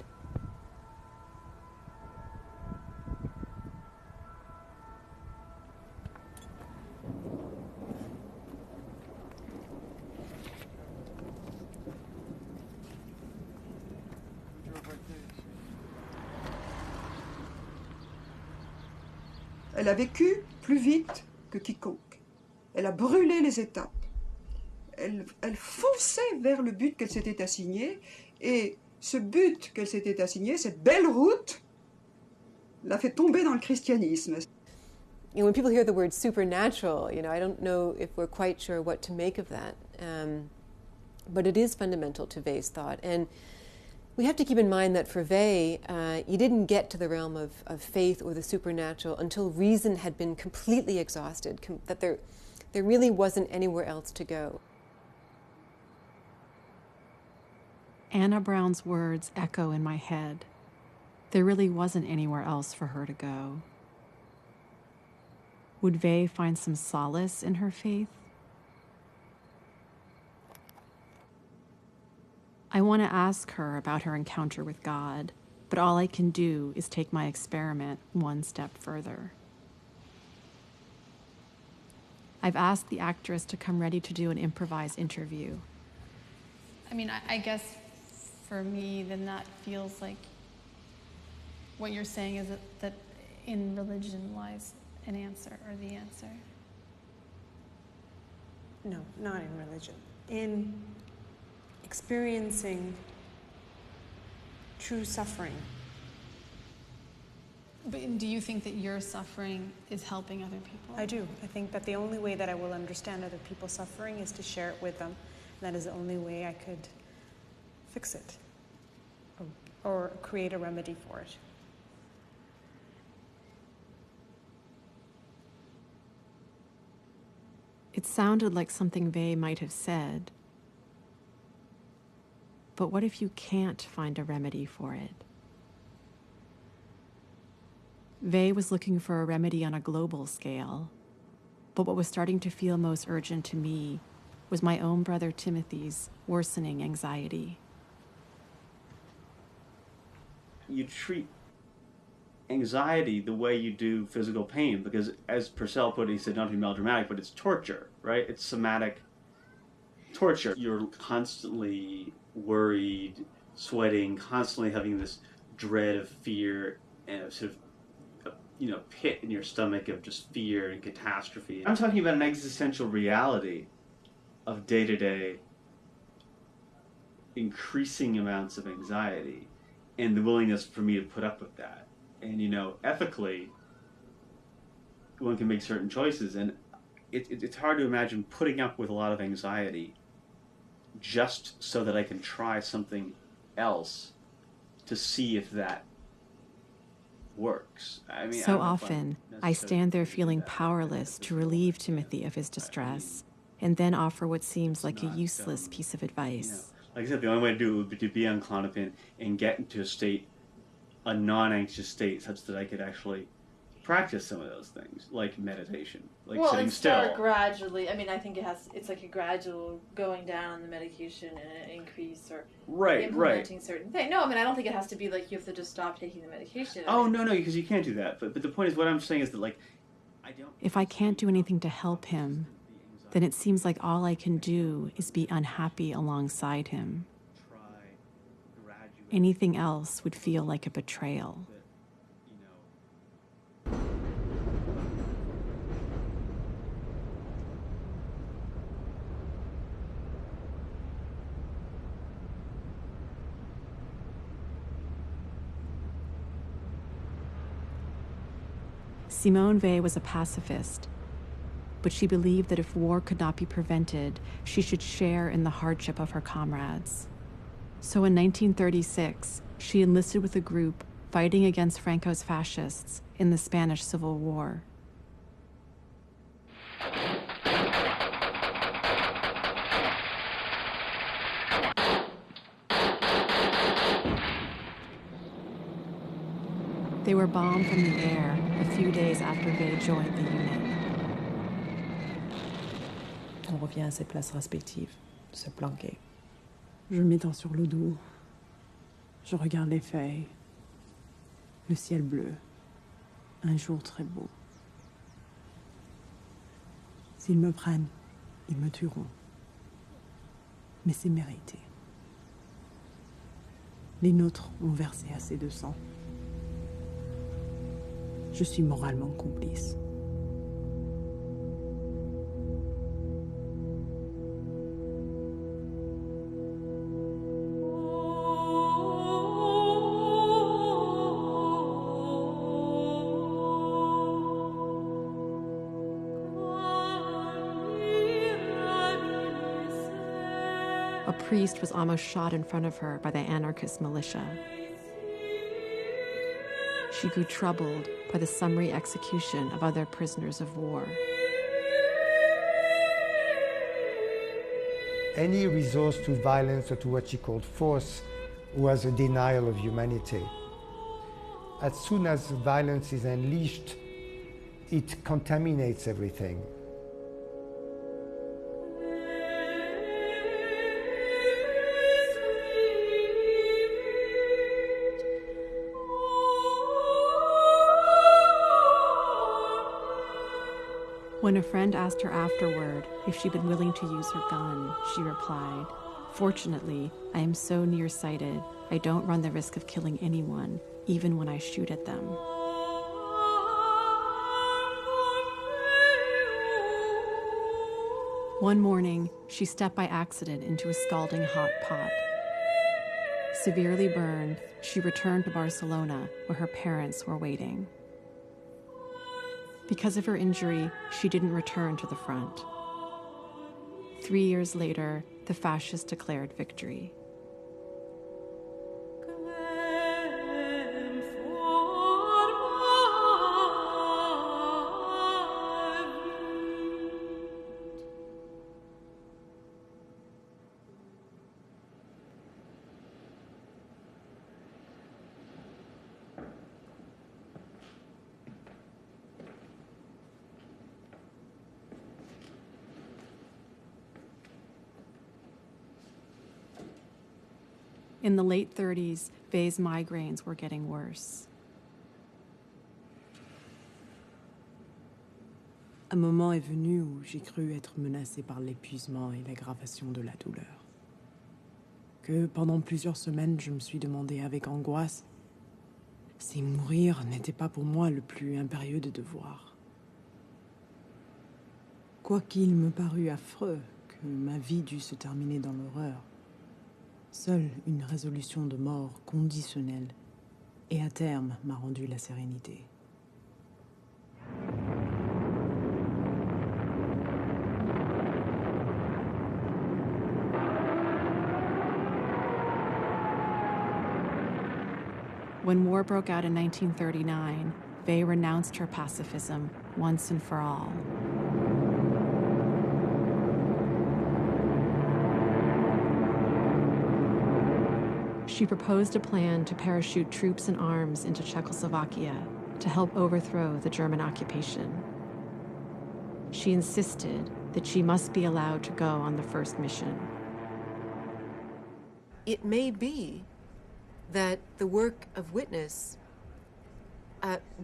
D: Elle a vécu plus vite que quiconque. Elle a brûlé les étapes. Elle fonçait vers le but qu'elle s'était assigné, et ce but qu'elle s'était assigné, cette belle route, l'a fait tomber dans le christianisme.
C: You know, when people hear the word supernatural, I don't know if we're quite sure what to make of that. But it is fundamental to Weil's thought. And We have to keep in mind that for Weil, you didn't get to the realm of faith or the supernatural until reason had been completely exhausted, that there really wasn't anywhere else to go.
A: Anna Brown's words echo in my head. There really wasn't anywhere else for her to go. Would Weil find some solace in her faith? I want to ask her about her encounter with God, but all I can do is take my experiment one step further. I've asked the actress to come ready to do an improvised interview.
G: I mean, I guess for me, then that feels like what you're saying is that in religion lies an answer or the answer.
V: No, not in religion. In experiencing true suffering.
G: But do you think that your suffering is helping other people?
V: I do. I think that the only way that I will understand other people's suffering is to share it with them. That is the only way I could fix it or create a remedy for it.
A: It sounded like something Weil might have said. But what if you can't find a remedy for it? Weil was looking for a remedy on a global scale, but what was starting to feel most urgent to me was my own brother Timothy's worsening anxiety.
H: You treat anxiety the way you do physical pain, because as Purcell put it, he said not to be melodramatic, but it's torture, right? It's somatic torture. You're constantly worried, sweating, constantly having this dread of fear and a sort of pit in your stomach of just fear and catastrophe. I'm talking about an existential reality of day-to-day increasing amounts of anxiety and the willingness for me to put up with that. And, ethically, one can make certain choices, and it's hard to imagine putting up with a lot of anxiety just so that I can try something else to see if that works. I mean,
A: so often, I stand there feeling powerless to relieve Timothy of his distress, and then offer what seems like a useless piece of advice.
H: Like I said, the only way to do it would be to be on Klonopin and get into a non-anxious state, such that I could actually practice some of those things, like meditation, like sitting still.
K: Start gradually. I mean, I think it's like a gradual going down on the medication and an increase or implementing certain things. No, I mean, I don't think it has to be like you have to just stop taking the medication.
H: No, because you can't do that. But the point is, what I'm saying is that, like, I don't...
A: If I can't do anything to help him, then it seems like all I can do is be unhappy alongside him. Anything else would feel like a betrayal. Simone Weil was a pacifist, but she believed that if war could not be prevented, she should share in the hardship of her comrades. So in 1936, she enlisted with a group fighting against Franco's fascists in the Spanish Civil War. They were bombed from the air a few days after Weil joined the unit.
W: On revient à ses places respectives, se planquer.
B: Je m'étends sur le dos. Je regarde les feuilles. Le ciel bleu. Un jour très beau. S'ils me prennent, ils me tueront. Mais c'est mérité. Les nôtres ont versé assez de sang. Je suis moralement complice.
A: priest was almost shot in front of her by the anarchist militia. She grew troubled by the summary execution of other prisoners of war.
F: Any resource to violence or to what she called force was a denial of humanity. As soon as violence is unleashed, it contaminates everything.
A: When a friend asked her afterward if she'd been willing to use her gun, she replied, "Fortunately, I am so nearsighted, I don't run the risk of killing anyone, even when I shoot at them." One morning, she stepped by accident into a scalding hot pot. Severely burned, she returned to Barcelona, where her parents were waiting. Because of her injury, she didn't return to the front. 3 years later, the fascists declared victory. In the late 30s, Wei's migraines were getting worse.
B: Un moment est venu où j'ai cru être menacée par l'épuisement et l'aggravation de la douleur. Que pendant plusieurs semaines, je me suis demandé avec angoisse si mourir n'était pas pour moi le plus impérieux des devoirs. Quoiqu'il me parût affreux que ma vie dût se terminer dans l'horreur, seule une résolution de mort conditionnelle et à terme m'a rendu la sérénité.
A: When war broke out in 1939, Weil renounced her pacifism once and for all. She proposed a plan to parachute troops and arms into Czechoslovakia to help overthrow the German occupation. She insisted that she must be allowed to go on the first mission.
C: It may be that the work of witness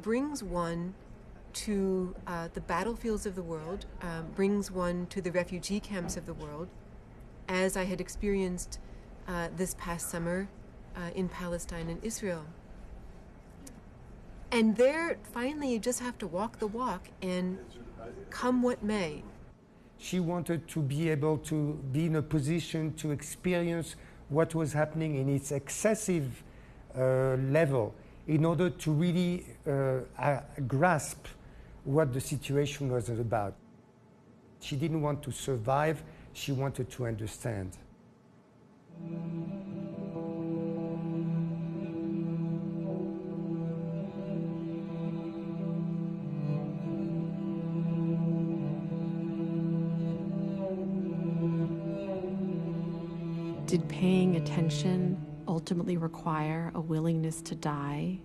C: brings one to the battlefields of the world, brings one to the refugee camps of the world, as I had experienced this past summer in Palestine and Israel. And there, finally, you just have to walk the walk and come what may.
F: She wanted to be able to be in a position to experience what was happening in its excessive level in order to really grasp what the situation was about. She didn't want to survive, she wanted to understand.
A: Did paying attention ultimately require a willingness to die?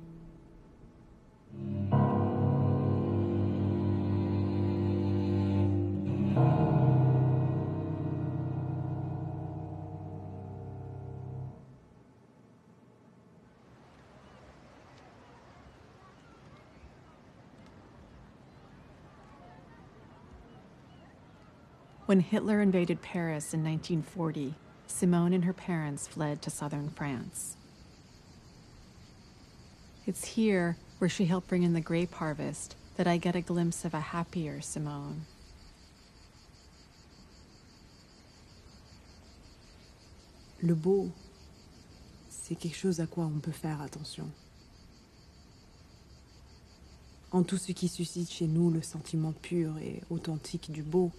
A: When Hitler invaded Paris in 1940, Simone and her parents fled to southern France. It's here, where she helped bring in the grape harvest, that I get a glimpse of a happier Simone.
B: Le beau, c'est quelque chose à quoi on peut faire attention. En tout ce qui suscite chez nous le sentiment pur et authentique du beau,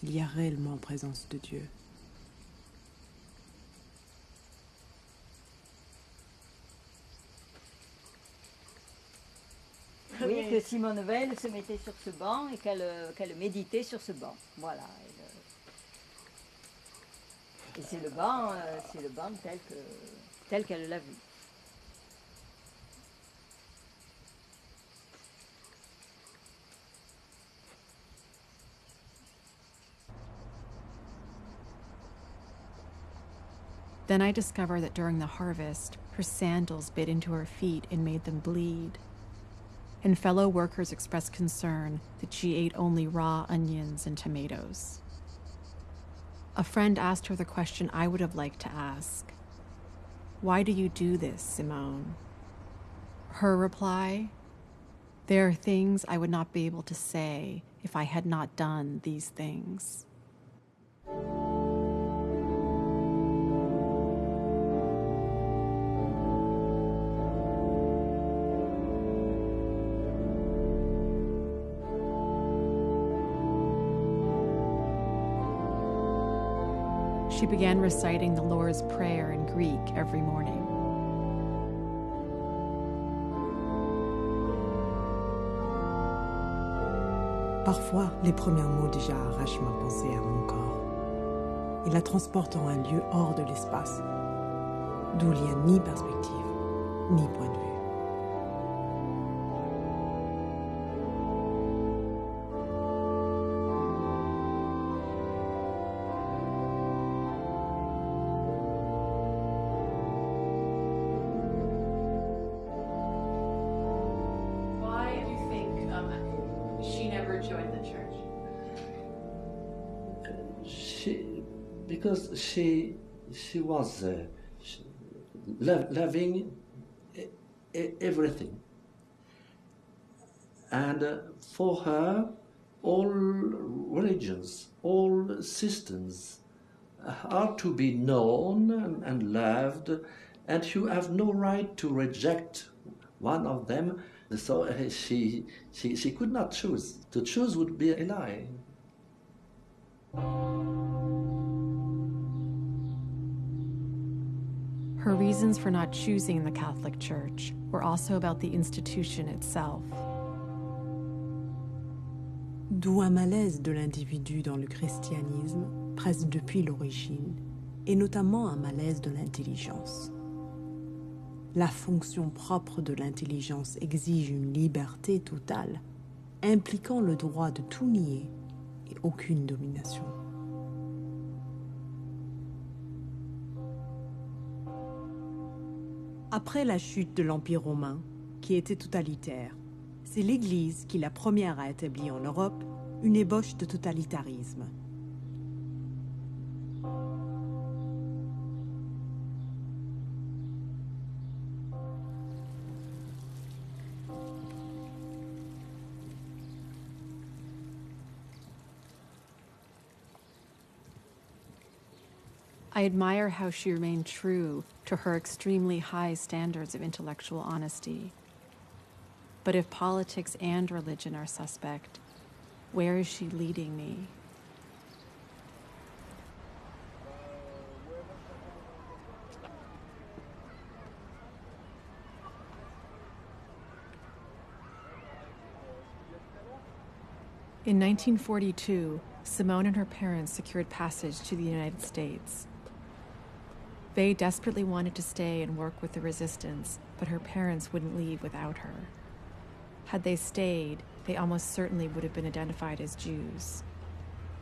B: il y a réellement présence de Dieu.
I: que Simone Weil se mettait sur ce banc et qu'elle méditait sur ce banc. Voilà. Et c'est le banc tel qu'elle l'a vu.
A: Then I discover that during the harvest, her sandals bit into her feet and made them bleed. And fellow workers expressed concern that she ate only raw onions and tomatoes. A friend asked her the question I would have liked to ask. Why do you do this, Simone? Her reply, there are things I would not be able to say if I had not done these things. She began reciting the Lord's Prayer in Greek every morning.
B: Parfois, les premiers mots déjà arrachent ma pensée à mon corps et la transportent en un lieu hors de l'espace, d'où il n'y a ni perspective, ni point de vue.
E: Because she was loving everything, and for her, all religions, all systems are to be known and loved, and you have no right to reject one of them. So she could not choose. To choose would be a lie.
A: Her reasons for not choosing the Catholic Church were also about the institution itself.
B: D'où un malaise de l'individu dans le christianisme, presque depuis l'origine, et notamment un malaise de l'intelligence. La fonction propre de l'intelligence exige une liberté totale, impliquant le droit de tout nier et aucune domination. Après la chute de l'Empire romain, qui était totalitaire, c'est l'Église qui, la première, a établi en Europe une ébauche de totalitarisme.
A: I admire how she remained true to her extremely high standards of intellectual honesty. But if politics and religion are suspect, where is she leading me? In 1942, Simone and her parents secured passage to the United States. Weil desperately wanted to stay and work with the resistance, but her parents wouldn't leave without her. Had they stayed, they almost certainly would have been identified as Jews.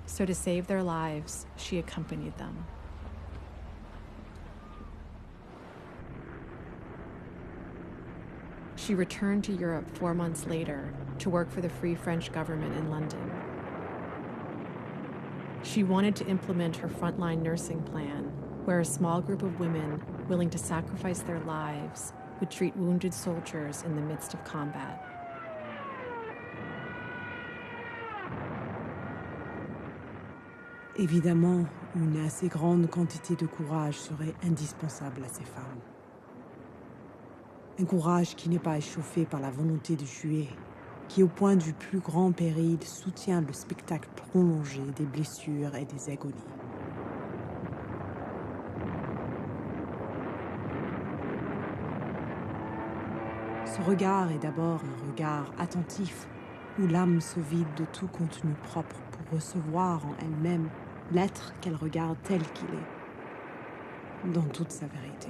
A: So to save their lives, she accompanied them. She returned to Europe 4 months later to work for the Free French government in London. She wanted to implement her frontline nursing plan, where a small group of women willing to sacrifice their lives would treat wounded soldiers in the midst of combat.
B: Évidemment, une assez grande quantité de courage serait indispensable à ces femmes. Un courage qui n'est pas échauffé par la volonté de tuer, qui au point du plus grand péril soutient le spectacle prolongé des blessures et des agonies. Ce regard est d'abord un regard attentif, où l'âme se vide de tout contenu propre pour recevoir en elle-même l'être qu'elle regarde tel qu'il est, dans toute sa vérité.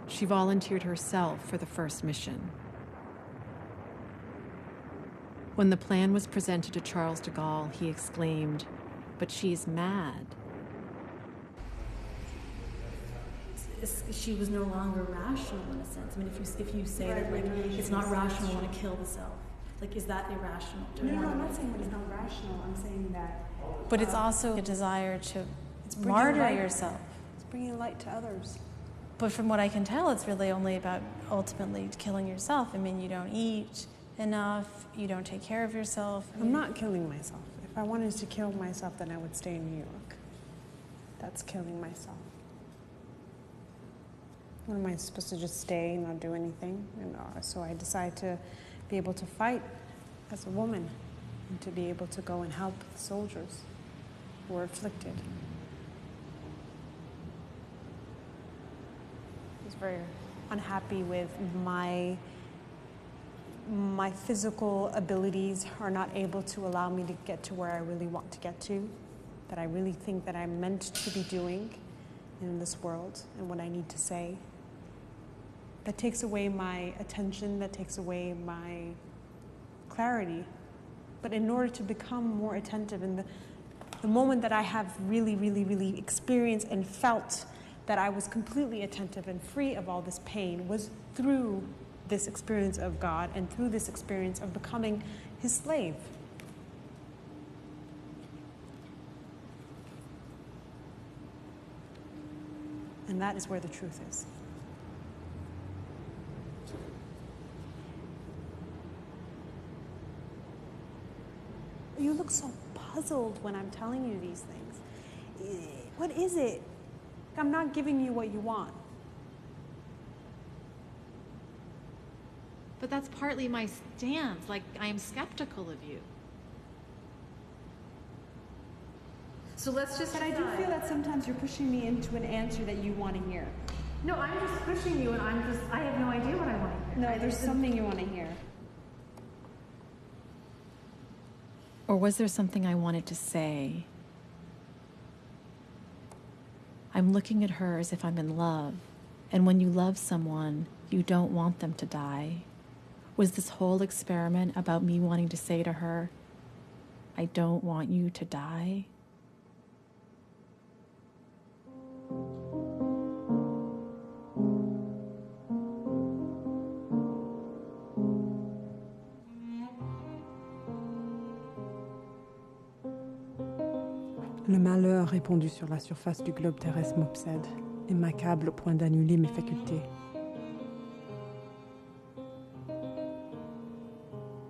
A: She volunteered herself for the first mission. When the plan was presented to Charles de Gaulle, he exclaimed, "But she's mad."
J: She was no longer rational in a sense. I mean, if you say that like it's not rational to kill the self, like is that irrational?
V: No, I'm not saying that it's not rational. I'm saying that.
G: But it's also a desire to
V: bringing
G: martyr
V: light-
G: yourself.
V: It's bringing light to others.
G: But from what I can tell, it's really only about ultimately killing yourself. I mean, you don't eat enough, you don't take care of yourself.
V: I'm not killing myself. If I wanted to kill myself, then I would stay in New York. That's killing myself. What am I supposed to just stay and not do anything? And so I decided to be able to fight as a woman and to be able to go and help the soldiers who were afflicted. I was very unhappy with my physical abilities are not able to allow me to get to where I really want to get to, that I really think that I'm meant to be doing in this world and what I need to say. That takes away my attention, that takes away my clarity. But in order to become more attentive, in the moment that I have really experienced and felt that I was completely attentive and free of all this pain was through this experience of God and through this experience of becoming his slave. And that is where the truth is. You look so puzzled when I'm telling you these things. What is it? I'm not giving you what you want.
A: But that's partly my stance. Like, I am skeptical of you.
K: So let's just.
V: But I do feel that sometimes you're pushing me into an answer that you want to hear.
K: No, I'm just pushing you, and I have no idea what I want to hear.
V: No, there's something you want to hear.
A: Or was there something I wanted to say? I'm looking at her as if I'm in love. And when you love someone, you don't want them to die. Was this whole experiment about me wanting to say to her, I don't want you to die?
B: Le malheur répandu sur la surface du globe terrestre m'obsède et m'accable au point d'annuler mes facultés.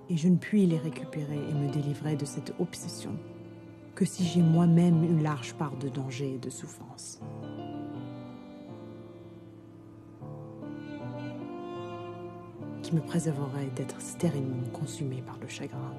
B: Et je ne puis les récupérer et me délivrer de cette obsession que si j'ai moi-même une large part de danger et de souffrance. Qui me préserverait d'être stérilement consumé par le chagrin.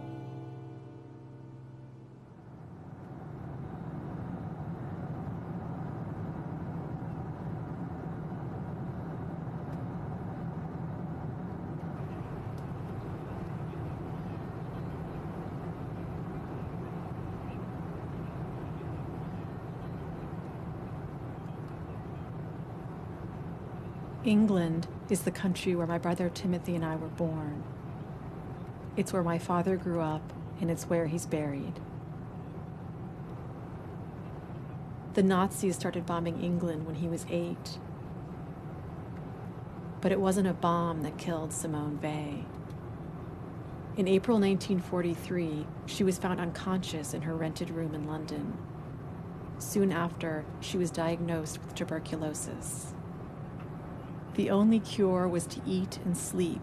A: England is the country where my brother Timothy and I were born. It's where my father grew up, and it's where he's buried. The Nazis started bombing England when he was 8. But it wasn't a bomb that killed Simone Weil. In April 1943, she was found unconscious in her rented room in London. Soon after, she was diagnosed with tuberculosis. The only cure was to eat and sleep,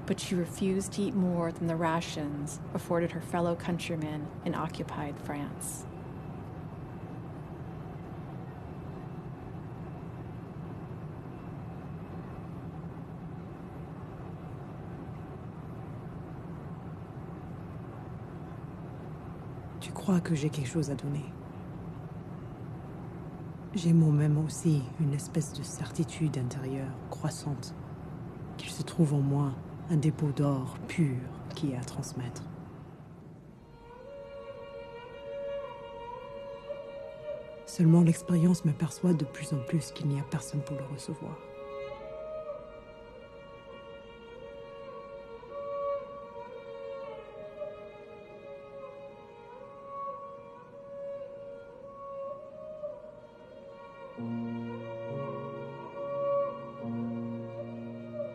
A: but she refused to eat more than the rations afforded her fellow countrymen in occupied France.
B: Tu crois que j'ai quelque chose à donner? J'ai moi-même aussi une espèce de certitude intérieure croissante qu'il se trouve en moi un dépôt d'or pur qui est à transmettre. Seulement l'expérience me persuade de plus en plus qu'il n'y a personne pour le recevoir.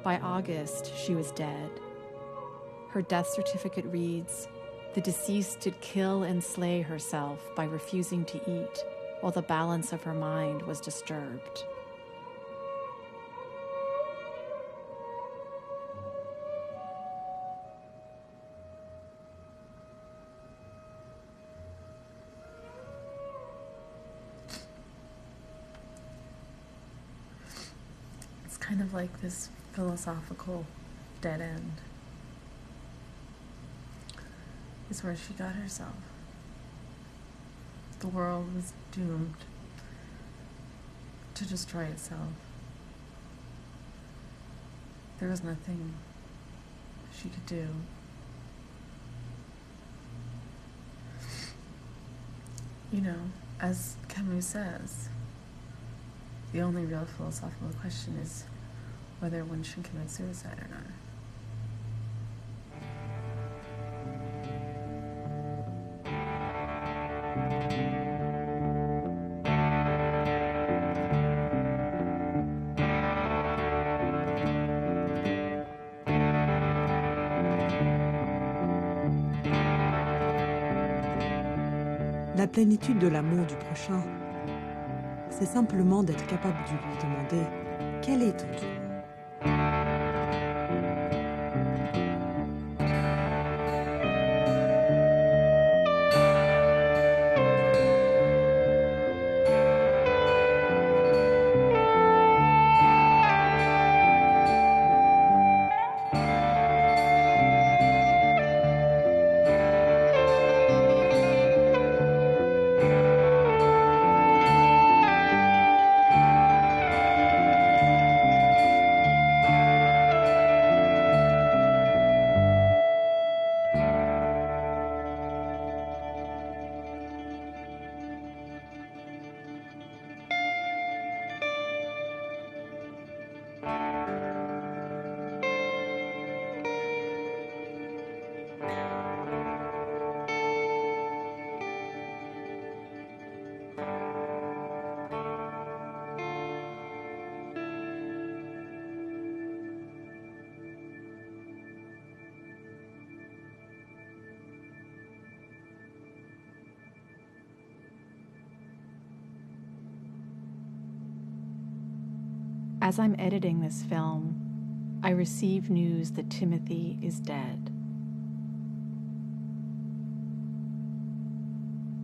A: By August, she was dead. Her death certificate reads, "The deceased did kill and slay herself by refusing to eat, while the balance of her mind was disturbed."
J: It's kind of like this philosophical dead end. Is where she got herself. The world was doomed to destroy itself. There was nothing she could do. You know, as Camus says, the only real philosophical question is whether one should commit suicide or not.
B: La plénitude de l'amour du prochain, c'est simplement d'être capable de lui demander « Quel est ton tour ?»
A: As I'm editing this film, I receive news that Timothy is dead.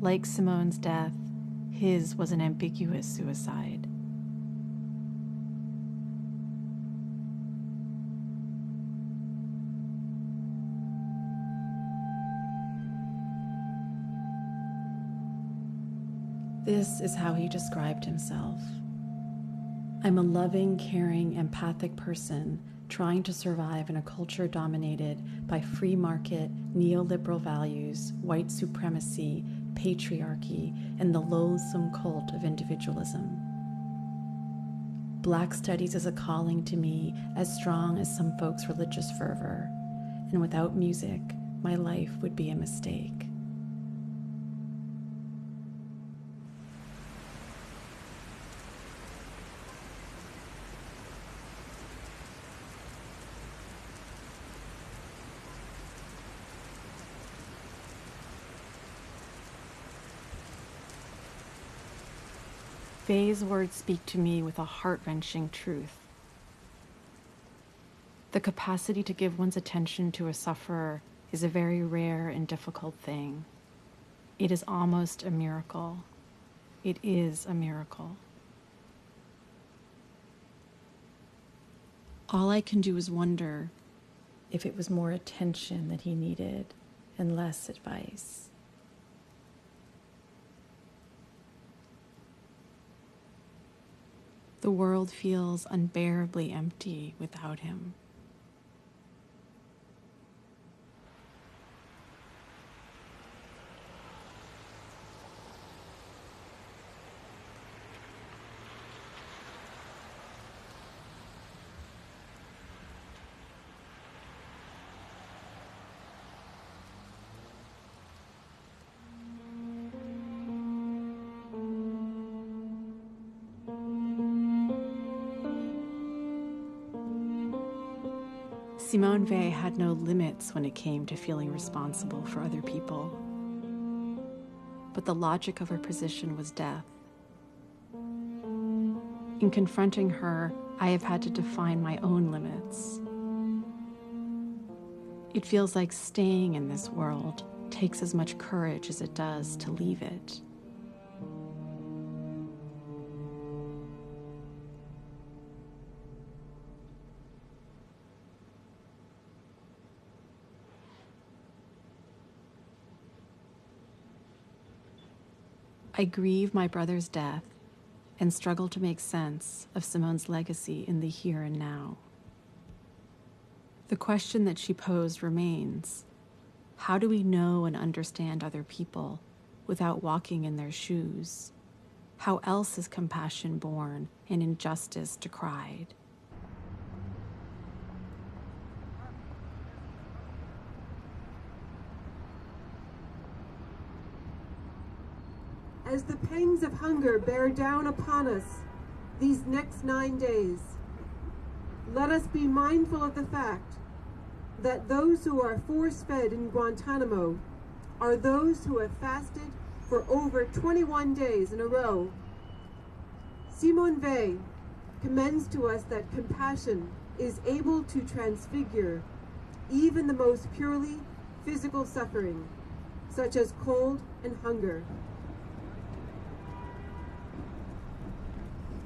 A: Like Simone's death, his was an ambiguous suicide. This is how he described himself. "I'm a loving, caring, empathic person trying to survive in a culture dominated by free market, neoliberal values, white supremacy, patriarchy, and the loathsome cult of individualism. Black studies is a calling to me as strong as some folks' religious fervor, and without music, my life would be a mistake." Faye's words speak to me with a heart-wrenching truth. The capacity to give one's attention to a sufferer is a very rare and difficult thing. It is almost a miracle. It is a miracle. All I can do is wonder if it was more attention that he needed and less advice. The world feels unbearably empty without him. Simone Weil had no limits when it came to feeling responsible for other people. But the logic of her position was death. In confronting her, I have had to define my own limits. It feels like staying in this world takes as much courage as it does to leave it. I grieve my brother's death and struggle to make sense of Simone's legacy in the here and now. The question that she posed remains: how do we know and understand other people without walking in their shoes? How else is compassion born and injustice decried?
L: As the pangs of hunger bear down upon us these next 9 days, let us be mindful of the fact that those who are force-fed in Guantanamo are those who have fasted for over 21 days in a row. Simone Weil commends to us that compassion is able to transfigure even the most purely physical suffering, such as cold and hunger.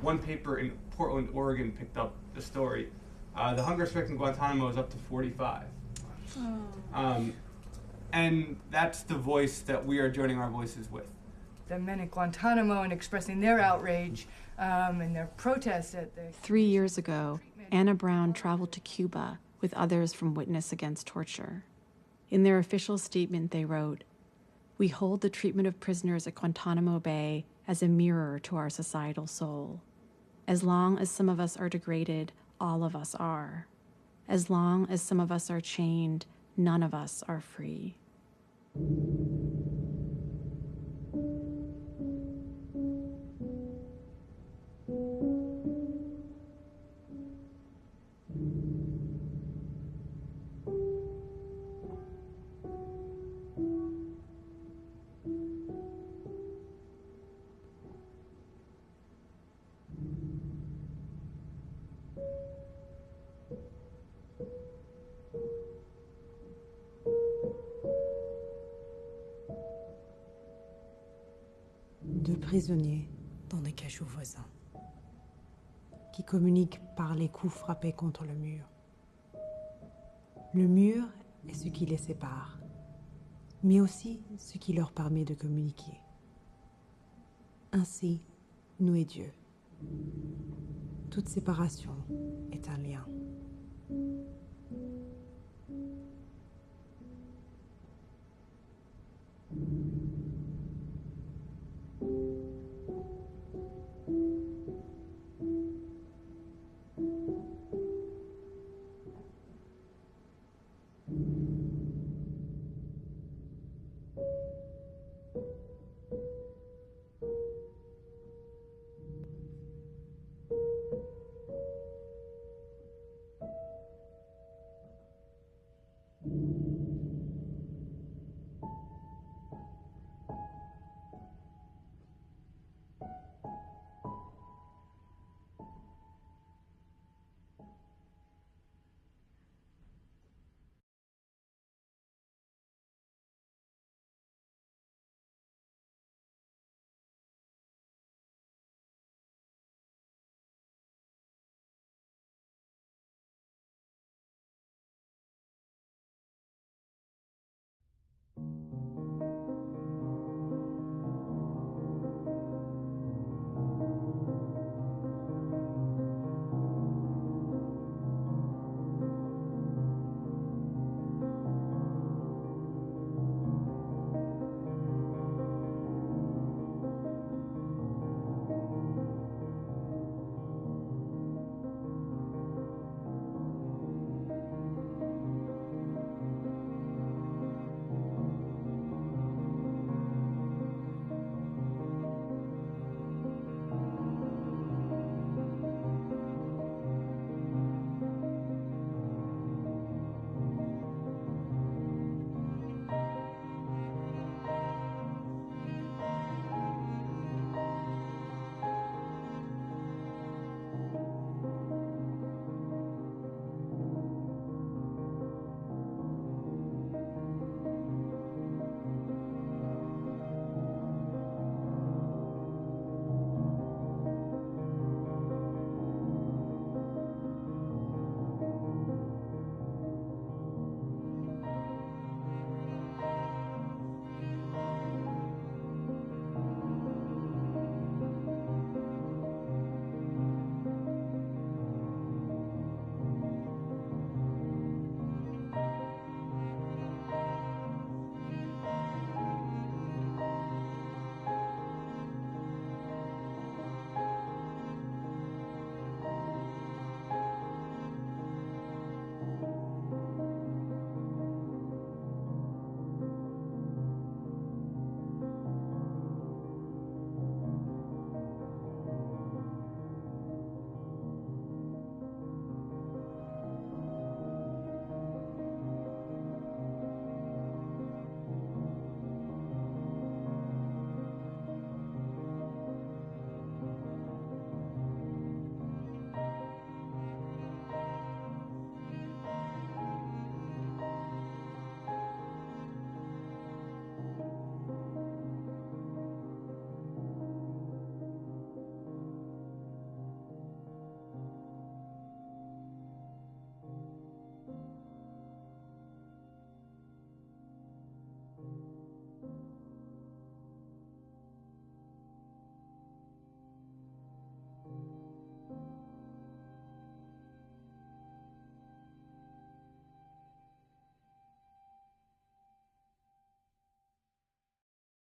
M: One paper in Portland, Oregon picked up the story. The hunger strike in Guantanamo is up to 45. And that's the voice that we are joining our voices with.
N: The men at Guantanamo and expressing their outrage and their protests at the...
A: 3 years ago, Anna Brown traveled to Cuba with others from Witness Against Torture. In their official statement, they wrote, "We hold the treatment of prisoners at Guantanamo Bay as a mirror to our societal soul. As long as some of us are degraded, all of us are. As long as some of us are chained, none of us are free."
B: Deux prisonniers dans des cachots voisins, qui communiquent par les coups frappés contre le mur. Le mur est ce qui les sépare, mais aussi ce qui leur permet de communiquer. Ainsi, nous et Dieu. Toute séparation est un lien.